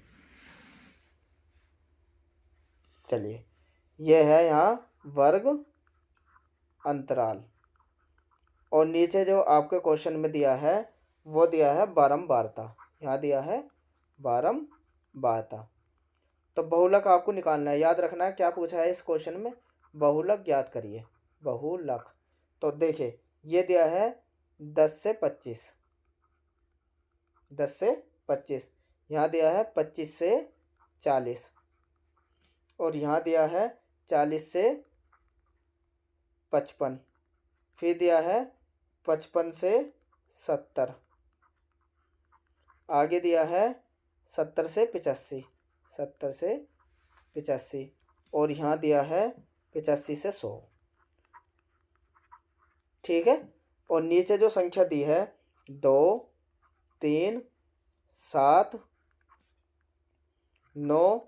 चलिए ये है यहाँ वर्ग अंतराल, और नीचे जो आपके क्वेश्चन में दिया है वो दिया है बारंबारता, यहाँ दिया है बारंबारता। तो बहुलक आपको निकालना है, याद रखना है क्या पूछा है इस क्वेश्चन में, बहुलक ज्ञात करिए, बहुलक। तो देखिए ये दिया है 10 से 25, 10 से 25, यहाँ दिया है 25 से 40, और यहाँ दिया है 40 से 55, फिर दिया है 55 से 70, आगे दिया है 70 से 85, 70 से 85, और यहाँ दिया है 85 से 100। ठीक है, और नीचे जो संख्या दी है 2, 3, 7, 9,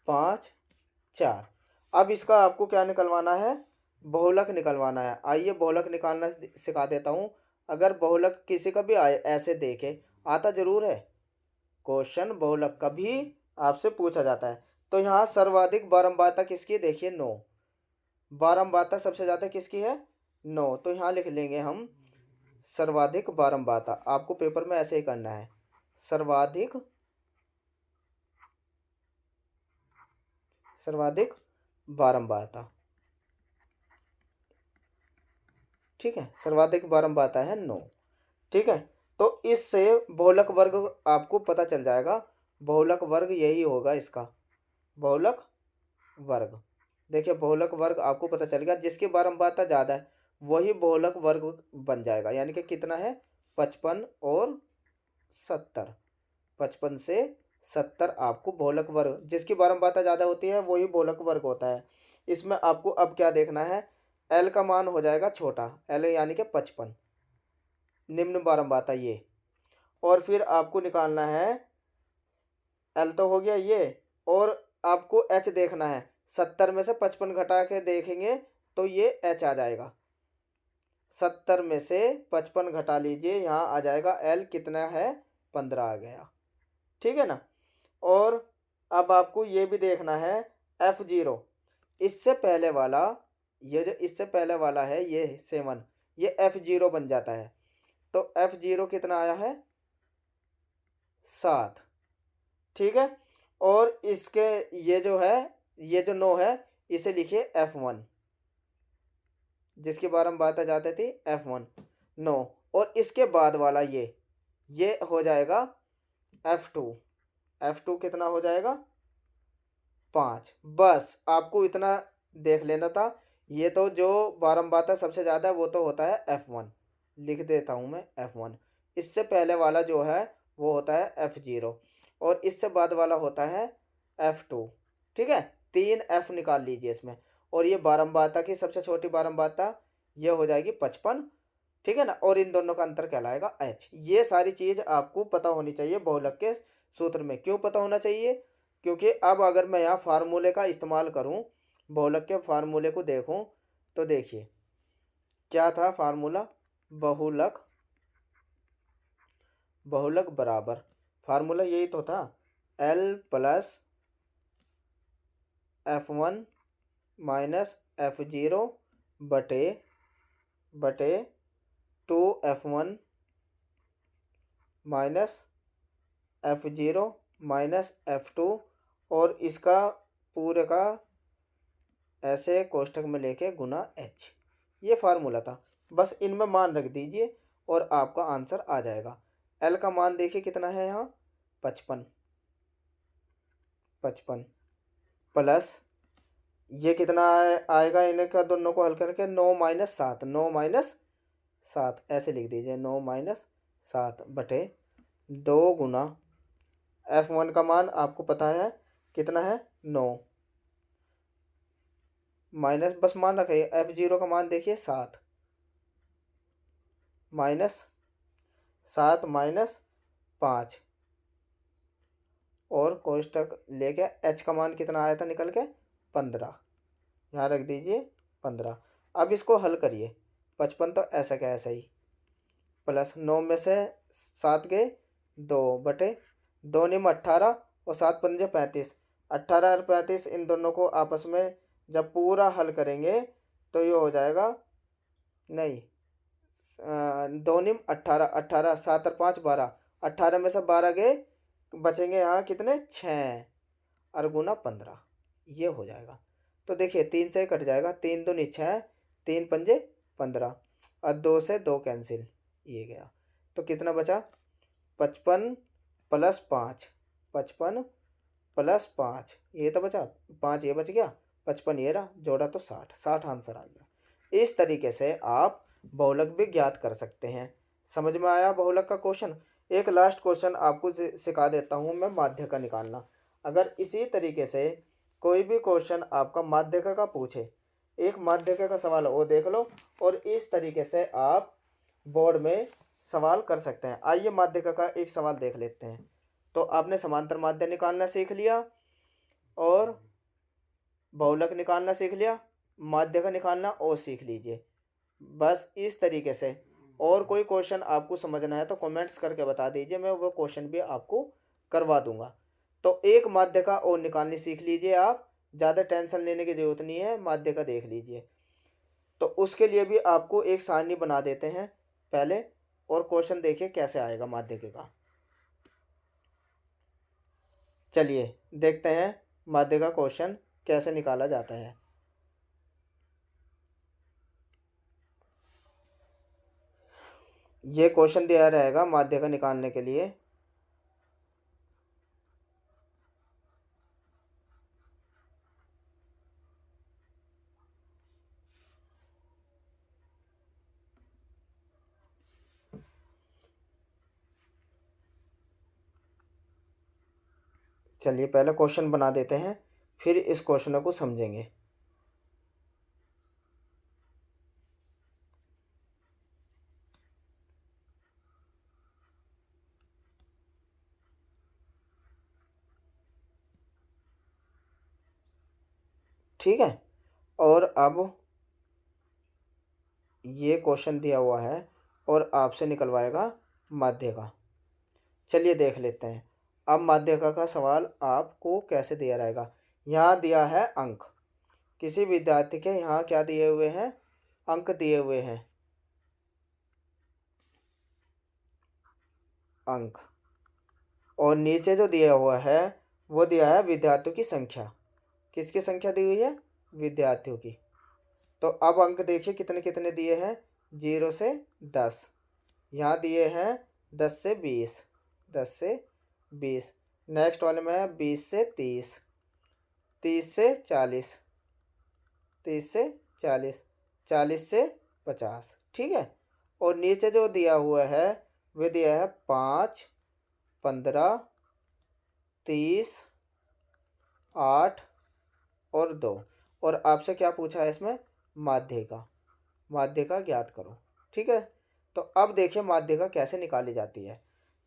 5, 4। अब इसका आपको क्या निकलवाना है, बहुलक निकलवाना है। आइए बहुलक निकालना सिखा देता हूँ। अगर बहुलक किसी का भी आए ऐसे देखे, आता जरूर है क्वेश्चन, बहुलक कभी आपसे पूछा जाता है। तो यहाँ सर्वाधिक बारंबारता किसकी, देखिए 9, बारंबारता सबसे ज़्यादा किसकी है, 9। तो यहाँ लिख लेंगे हम सर्वाधिक बारंबारता, आपको पेपर में ऐसे ही करना है, सर्वाधिक बारंबारता। ठीक है, सर्वाधिक बारंबारता है 9। ठीक है, तो इससे बहुलक वर्ग आपको पता चल जाएगा, बहुलक वर्ग यही होगा इसका, बहुलक वर्ग। देखिए बहुलक वर्ग आपको पता चल गया, जिसकी बारंबारता ज़्यादा है वही बहुलक वर्ग बन जाएगा। यानी कि कितना है, 55 और 70, 55 से 70 आपको बहुलक वर्ग, जिसकी बारंबारता ज़्यादा होती है वही बहुलक वर्ग होता है। इसमें आपको अब क्या देखना है, एल का मान हो जाएगा छोटा, एल यानी कि 55, निम्न बारंबारता ये, और फिर आपको निकालना है, एल तो हो गया ये, और आपको एच देखना है। 70 में से 55 घटा के देखेंगे तो ये एच आ जाएगा, 70 में से 55 घटा लीजिए, यहाँ आ जाएगा एल कितना है, 15 आ गया। ठीक है ना, और अब आपको ये भी देखना है F0, इससे पहले वाला, ये जो इससे पहले वाला है ये 7, ये F0 बन जाता है। तो F0 कितना आया है, 7। ठीक है, और इसके ये जो है, ये जो 9 है, इसे लिखिए F1, जिसकी बारंबारता जाती थी F1, 9। और इसके बाद वाला ये हो जाएगा F2, F2 कितना हो जाएगा, 5। बस आपको इतना देख लेना था। ये तो जो बारंबारता सबसे ज़्यादा है वो तो होता है F1, लिख देता हूँ मैं F1। इससे पहले वाला जो है वो होता है F0, और इससे बाद वाला होता है F2। ठीक है, 3 F निकाल लीजिए इसमें, और ये बारंबारता की सबसे छोटी बारंबारता ये हो जाएगी 55। ठीक है ना, और इन दोनों का अंतर कहलाएगा H। ये सारी चीज़ आपको पता होनी चाहिए बहुलक के सूत्र में। क्यों पता होना चाहिए, क्योंकि अब अगर मैं यहाँ फार्मूले का इस्तेमाल करूँ, बहुलक के फार्मूले को देखूँ, तो देखिए क्या था फार्मूला, बहुलक, बहुलक बराबर, फार्मूला यही तो था, L plus F1 minus F0 बटे 2F1 minus F0 minus F2, और इसका पूरे का ऐसे कोष्ठक में लेके गुना h। ये फार्मूला था। बस इनमें मान रख दीजिए और आपका आंसर आ जाएगा। l का मान देखिए कितना है यहाँ, 55। 55 प्लस ये कितना आएगा, इनका दोनों को हल करके 9 - 7, 9 - 7 ऐसे लिख दीजिए, 9 - 7 बटे 2 गुना F1 का मान आपको पता है कितना है, 9 माइनस, बस मान रखिए F0 का मान देखिए 7, -7 - 5 और कोष्टक लेके h का मान कितना आया था निकल के, 15। यहाँ रख दीजिए 15। अब इसको हल करिए, 55 तो ऐसा क्या ऐसा ही, प्लस 9 में से 7 गए 2 बटे 2 निम 18 और 7 पंजे 35। 18 और 35 इन दोनों को आपस में जब पूरा हल करेंगे तो ये हो जाएगा, नहीं 2 निम 18, 18 7 और 5 12, 18 में से 12 गए, बचेंगे यहाँ कितने, 6 और गुना 15, ये हो जाएगा। तो देखिए 3 से कट जाएगा, 3 दूनी 6, 3 पंजे 15 और 2 से 2 कैंसिल, ये गया। तो कितना बचा, 55 + 5, 55 + 5 ये तो बचा, 5 ये बच गया, 55 ये रहा, जोड़ा तो 60 आंसर आ गया। इस तरीके से आप बहुलक भी ज्ञात कर सकते हैं। समझ में आया बहुलक का क्वेश्चन। एक लास्ट क्वेश्चन आपको सिखा देता हूँ मैं, माध्यक का निकालना। अगर इसी तरीके से कोई भी क्वेश्चन आपका माध्यक का पूछे, एक माध्यक का सवाल वो देख लो और इस तरीके से आप बोर्ड में सवाल कर सकते हैं। आइए माध्यक का एक सवाल देख लेते हैं। तो आपने समांतर माध्य निकालना सीख लिया और बहुलक निकालना सीख लिया, माध्य का निकालना और सीख लीजिए। बस इस तरीके से और कोई क्वेश्चन आपको समझना है तो कमेंट्स करके बता दीजिए, मैं वो क्वेश्चन भी आपको करवा दूंगा। तो एक माध्य का और निकालनी सीख लीजिए आप, ज़्यादा टेंशन लेने की ज़रूरत नहीं है, माध्य का देख लीजिए। तो उसके लिए भी आपको एक सारणी बना देते हैं पहले, और क्वेश्चन देखिए कैसे आएगा माध्य का। चलिए देखते हैं माध्य का क्वेश्चन कैसे निकाला जाता है। ये क्वेश्चन दिया रहेगा माध्य का निकालने के लिए। चलिए पहले क्वेश्चन बना देते हैं, फिर इस क्वेश्चन को समझेंगे। ठीक है, और अब ये क्वेश्चन दिया हुआ है और आपसे निकलवाएगा माध्य का। चलिए देख लेते हैं। अब माध्य का सवाल आपको कैसे दिया रहेगा। यहाँ दिया है अंक, किसी विद्यार्थी के यहाँ क्या दिए हुए हैं, अंक दिए हुए हैं, अंक। और नीचे जो दिया हुआ है वो दिया है विद्यार्थियों की संख्या। किसकी संख्या दी हुई है, विद्यार्थियों की। तो अब अंक देखिए कितने कितने दिए हैं, 0 से 10। यहाँ दिए हैं 10 से 20, 10 से 20। नेक्स्ट वाले में है 20 से 30, 30 से 40, 30 से 40, 40 से 50। ठीक है, और नीचे जो दिया हुआ है वह दिया है 5, 15, 30, 8 और 2। और आपसे क्या पूछा है इसमें, माध्य का, माध्य का ज्ञात करो। ठीक है, तो अब देखिए माध्य का कैसे निकाली जाती है।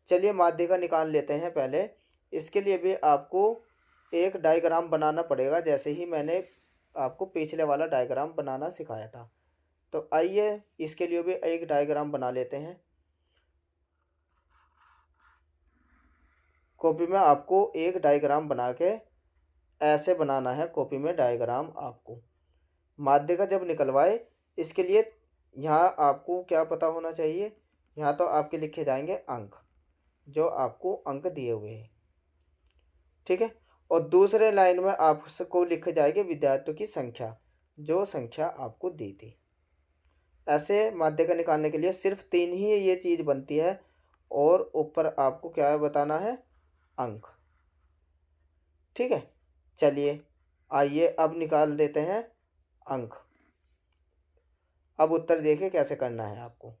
चलिए माध्य का निकाल लेते हैं पहले। इसके लिए भी आपको एक डायग्राम बनाना पड़ेगा, जैसे ही मैंने आपको पिछले वाला डायग्राम बनाना सिखाया था। तो आइए इसके लिए भी एक डायग्राम बना लेते हैं। कॉपी में आपको एक डायग्राम बना के ऐसे बनाना है, कॉपी में डायग्राम आपको माध्य का जब निकलवाए। इसके लिए यहाँ आपको क्या पता होना चाहिए, यहाँ तो आपके लिखे जाएंगे अंक, जो आपको अंक दिए हुए हैं। ठीक है, और दूसरे लाइन में आपको लिख जाएगी विद्यार्थियों की संख्या, जो संख्या आपको दी थी। ऐसे माध्य का निकालने के लिए सिर्फ 3 ही ये चीज़ बनती है और ऊपर आपको क्या बताना है, अंक। ठीक है, चलिए आइए अब निकाल देते हैं अंक। अब उत्तर देखिए कैसे करना है आपको।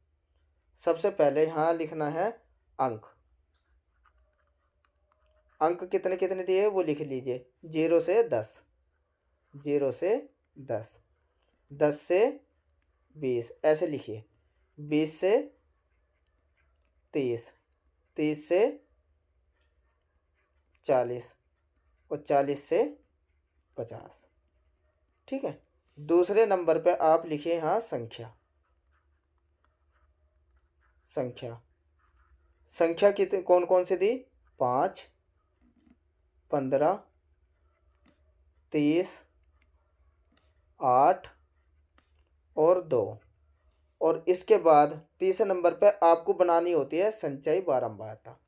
सबसे पहले यहाँ लिखना है अंक। अंक कितने कितने दिए वो लिख लीजिए, 0 से 10, 0 से 10, 10 से 20 ऐसे लिखिए, 20 से 30, 30 से 40 और 40 से 50। ठीक है, दूसरे नंबर पे आप लिखिए यहाँ संख्या। संख्या संख्या कितने कौन कौन सी दी, 5, 15, 30, 8 और 2। और इसके बाद तीसरे नंबर पे आपको बनानी होती है संचयी बारंबारता।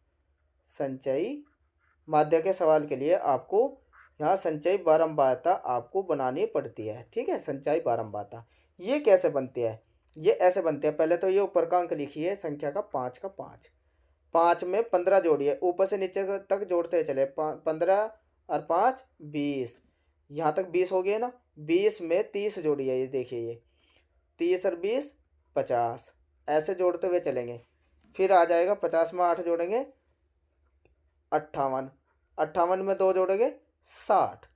संचयी माध्य के सवाल के लिए आपको यहाँ संचयी बारंबारता आपको बनानी पड़ती है। ठीक है, संचयी बारंबारता ये कैसे बनती है, ये ऐसे बनते हैं। पहले तो ये ऊपर का अंक लिखिए, संख्या का 5 का 5, 5 में 15 जोड़िए, ऊपर से नीचे तक जोड़ते चले, 15 और 5 20, यहाँ तक 20 हो गए ना। 20 में 30 जोड़िए, ये देखिए ये 30 और 20 50, ऐसे जोड़ते हुए चलेंगे। फिर आ जाएगा 50 में 8 जोड़ेंगे 58, 58 में 2 जोड़ेंगे 60,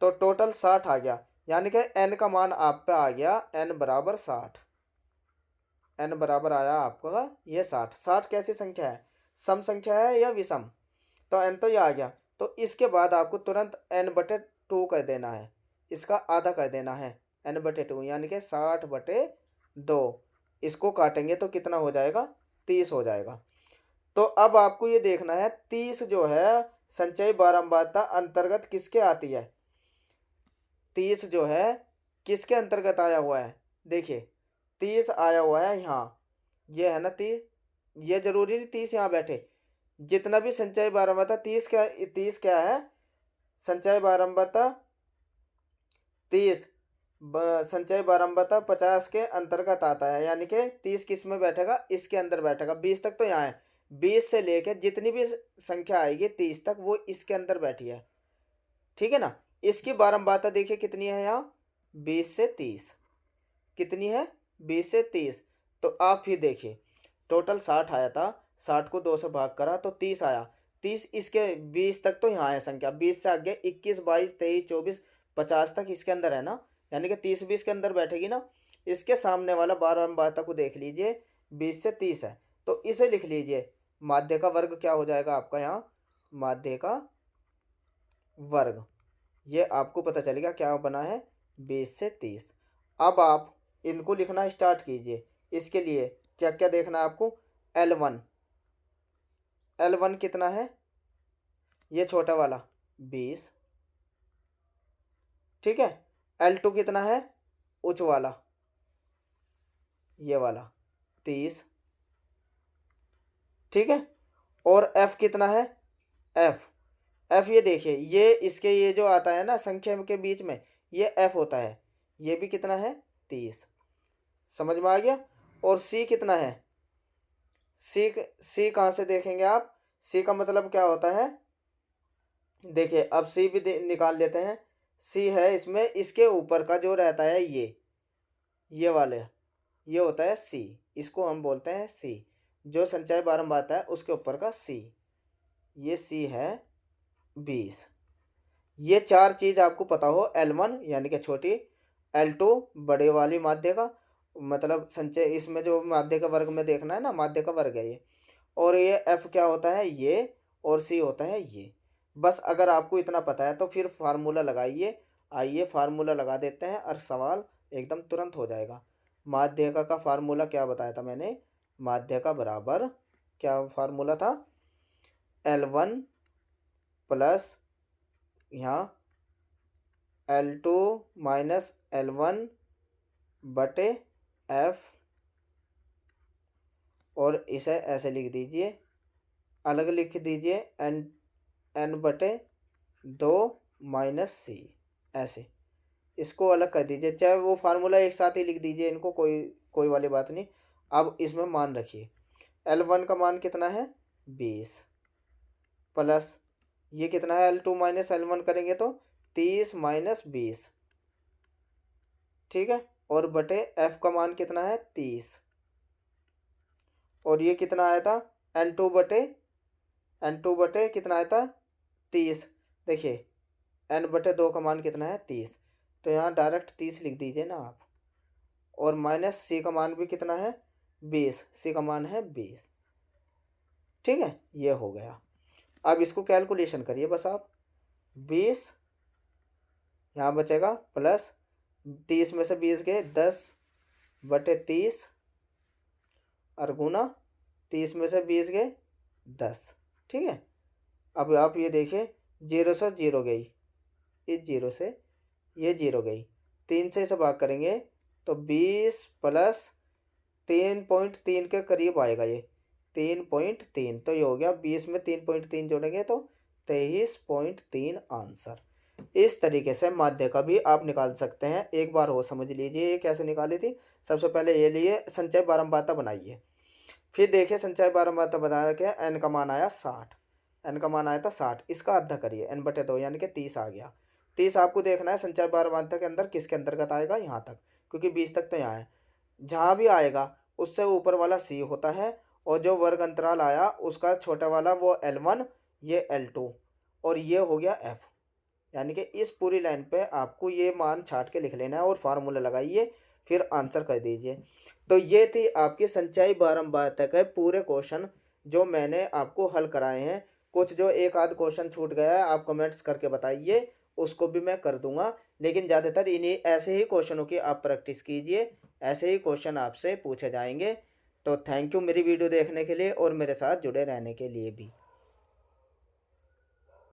तो टोटल 60 आ गया। यानी कि n का मान आप पे आ गया n बराबर 60। n बराबर आया आपका ये 60। 60 कैसी संख्या है, सम संख्या है या विषम, तो n तो ये आ गया। तो इसके बाद आपको तुरंत n/2 कर देना है, इसका आधा कर देना है, n/2 यानी कि 60/2। इसको काटेंगे तो कितना हो जाएगा, 30 हो जाएगा। तो अब आपको ये देखना है 30 जो है संचयी बारंबारता अंतर्गत किसके आती है। 30 जो है किसके अंतर्गत आया हुआ है, देखिए 30 आया हुआ है यहाँ, ये है ना 30। ये जरूरी नहीं 30 यहाँ बैठे, जितना भी संचयी बारंबारता 30 क्या है, संचयी बारंबारता 30 संचयी बारंबारता 50 के अंतर्गत आता है। यानी कि 30 किस में बैठेगा, इसके अंदर बैठेगा। 20 तक तो यहाँ है, 20 से लेके जितनी भी संख्या आएगी 30 तक वो इसके अंदर बैठी है। ठीक है ना। इसकी बारंबारता देखिए कितनी है यहाँ, 20 से 30 कितनी है, 20 से 30। तो आप फिर देखिए टोटल 60 आया था, 60 को 2 से भाग करा तो 30 आया। 30 इसके 20 तक तो यहाँ है संख्या, 20 से आगे 21 22 23 24 50 तक इसके अंदर है ना, यानी कि 30 20 के अंदर बैठेगी ना। इसके सामने वाला बारंबारता को देख लीजिए, 20 से 30 है, तो इसे लिख लीजिए। माध्य का वर्ग क्या हो जाएगा आपका यहाँ, माध्य का वर्ग, ये आपको पता चलेगा क्या बना है, 20 से 30। अब आप इनको लिखना स्टार्ट कीजिए। इसके लिए क्या क्या देखना है आपको, L1, L1 कितना है, ये छोटा वाला 20। ठीक है, L2 कितना है, उच्च वाला ये वाला 30। ठीक है, और F कितना है, F ये देखिए, ये इसके ये जो आता है ना संख्या के बीच में, ये F होता है, ये भी कितना है 30। समझ में आ गया। और C कितना है, C कहाँ से देखेंगे आप, C का मतलब क्या होता है, देखिए अब C भी निकाल लेते हैं। C है इसमें, इसके ऊपर का जो रहता है ये वाले, ये होता है C, इसको हम बोलते हैं C, जो संचय बारंबारता है उसके ऊपर का C, ये C है 20। ये चार चीज़ आपको पता हो, L1 यानी कि छोटी, L2 बड़े वाली माध्य का मतलब संचय, इसमें जो माध्य का वर्ग में देखना है ना, माध्य का वर्ग है ये। और ये F क्या होता है ये, और C होता है ये। बस अगर आपको इतना पता है तो फिर फार्मूला लगाइए। आइए फार्मूला लगा देते हैं और सवाल एकदम तुरंत हो जाएगा। माध्यिका का फार्मूला क्या बताया था मैंने, माध्यिका बराबर क्या फार्मूला था, L1 प्लस यहाँ L2 माइनस L1 बटे F, और इसे ऐसे लिख दीजिए, अलग लिख दीजिए, N बटे 2 माइनस सी, ऐसे इसको अलग कर दीजिए, चाहे वो फार्मूला एक साथ ही लिख दीजिए इनको, कोई कोई वाली बात नहीं। अब इसमें मान रखिए, L1 का मान कितना है 20, प्लस ये कितना है L2 माइनस L1 करेंगे तो 30 माइनस 20, ठीक है। और बटे F का मान कितना है 30, और ये कितना आया था N2 बटे कितना आया था 30। देखिए N/2 का मान कितना है 30, तो यहाँ डायरेक्ट 30 लिख दीजिए ना आप। और माइनस सी का मान भी कितना है 20, सी का मान है 20, ठीक है। ये हो गया। अब इसको कैलकुलेशन करिए बस आप, 20 यहाँ बचेगा, प्लस 30 में से 20 गए 10/30, और गुना 30 में से 20 गए 10, ठीक है। अब आप ये देखिए, 0 से 0 गई, इस 0 से ये 0 गई, 3 से इसे भाग करेंगे तो 20 प्लस 3.3 के करीब आएगा ये, 3.3, तो ये हो गया 20 में 3.3 जोड़ेंगे तो 23.3 आंसर। इस तरीके से माध्य का भी आप निकाल सकते हैं। एक बार हो समझ लीजिए ये कैसे निकाली थी। सबसे पहले ये लिए संचय बारंबारता बनाइए, फिर देखिए संचय बारंबारता बना के n का मान आया 60, n का मान आया था 60, इसका आधा करिए n/2 यानी कि 30 आ गया। 30 आपको देखना है संचय बारंबारता के अंदर किसके अंतर्गत आएगा, यहाँ तक, क्योंकि 20 तक तो यहाँ है। जहाँ भी आएगा उससे ऊपर वाला c होता है, और जो वर्ग अंतराल आया उसका छोटा वाला वो L1, ये L2, और ये हो गया F। यानी कि इस पूरी लाइन पे आपको ये मान छाट के लिख लेना है और फार्मूला लगाइए, फिर आंसर कर दीजिए। तो ये थी आपकी संचयी बारंबारता के पूरे क्वेश्चन जो मैंने आपको हल कराए हैं। कुछ जो एक आध क्वेश्चन छूट गया है आप कमेंट्स करके बताइए, उसको भी मैं कर दूंगा, लेकिन ज़्यादातर इन्हीं ऐसे ही क्वेश्चनों की आप प्रैक्टिस कीजिए, ऐसे ही क्वेश्चन आपसे पूछे जाएंगे। तो थैंक यू मेरी वीडियो देखने के लिए और मेरे साथ जुड़े रहने के लिए भी।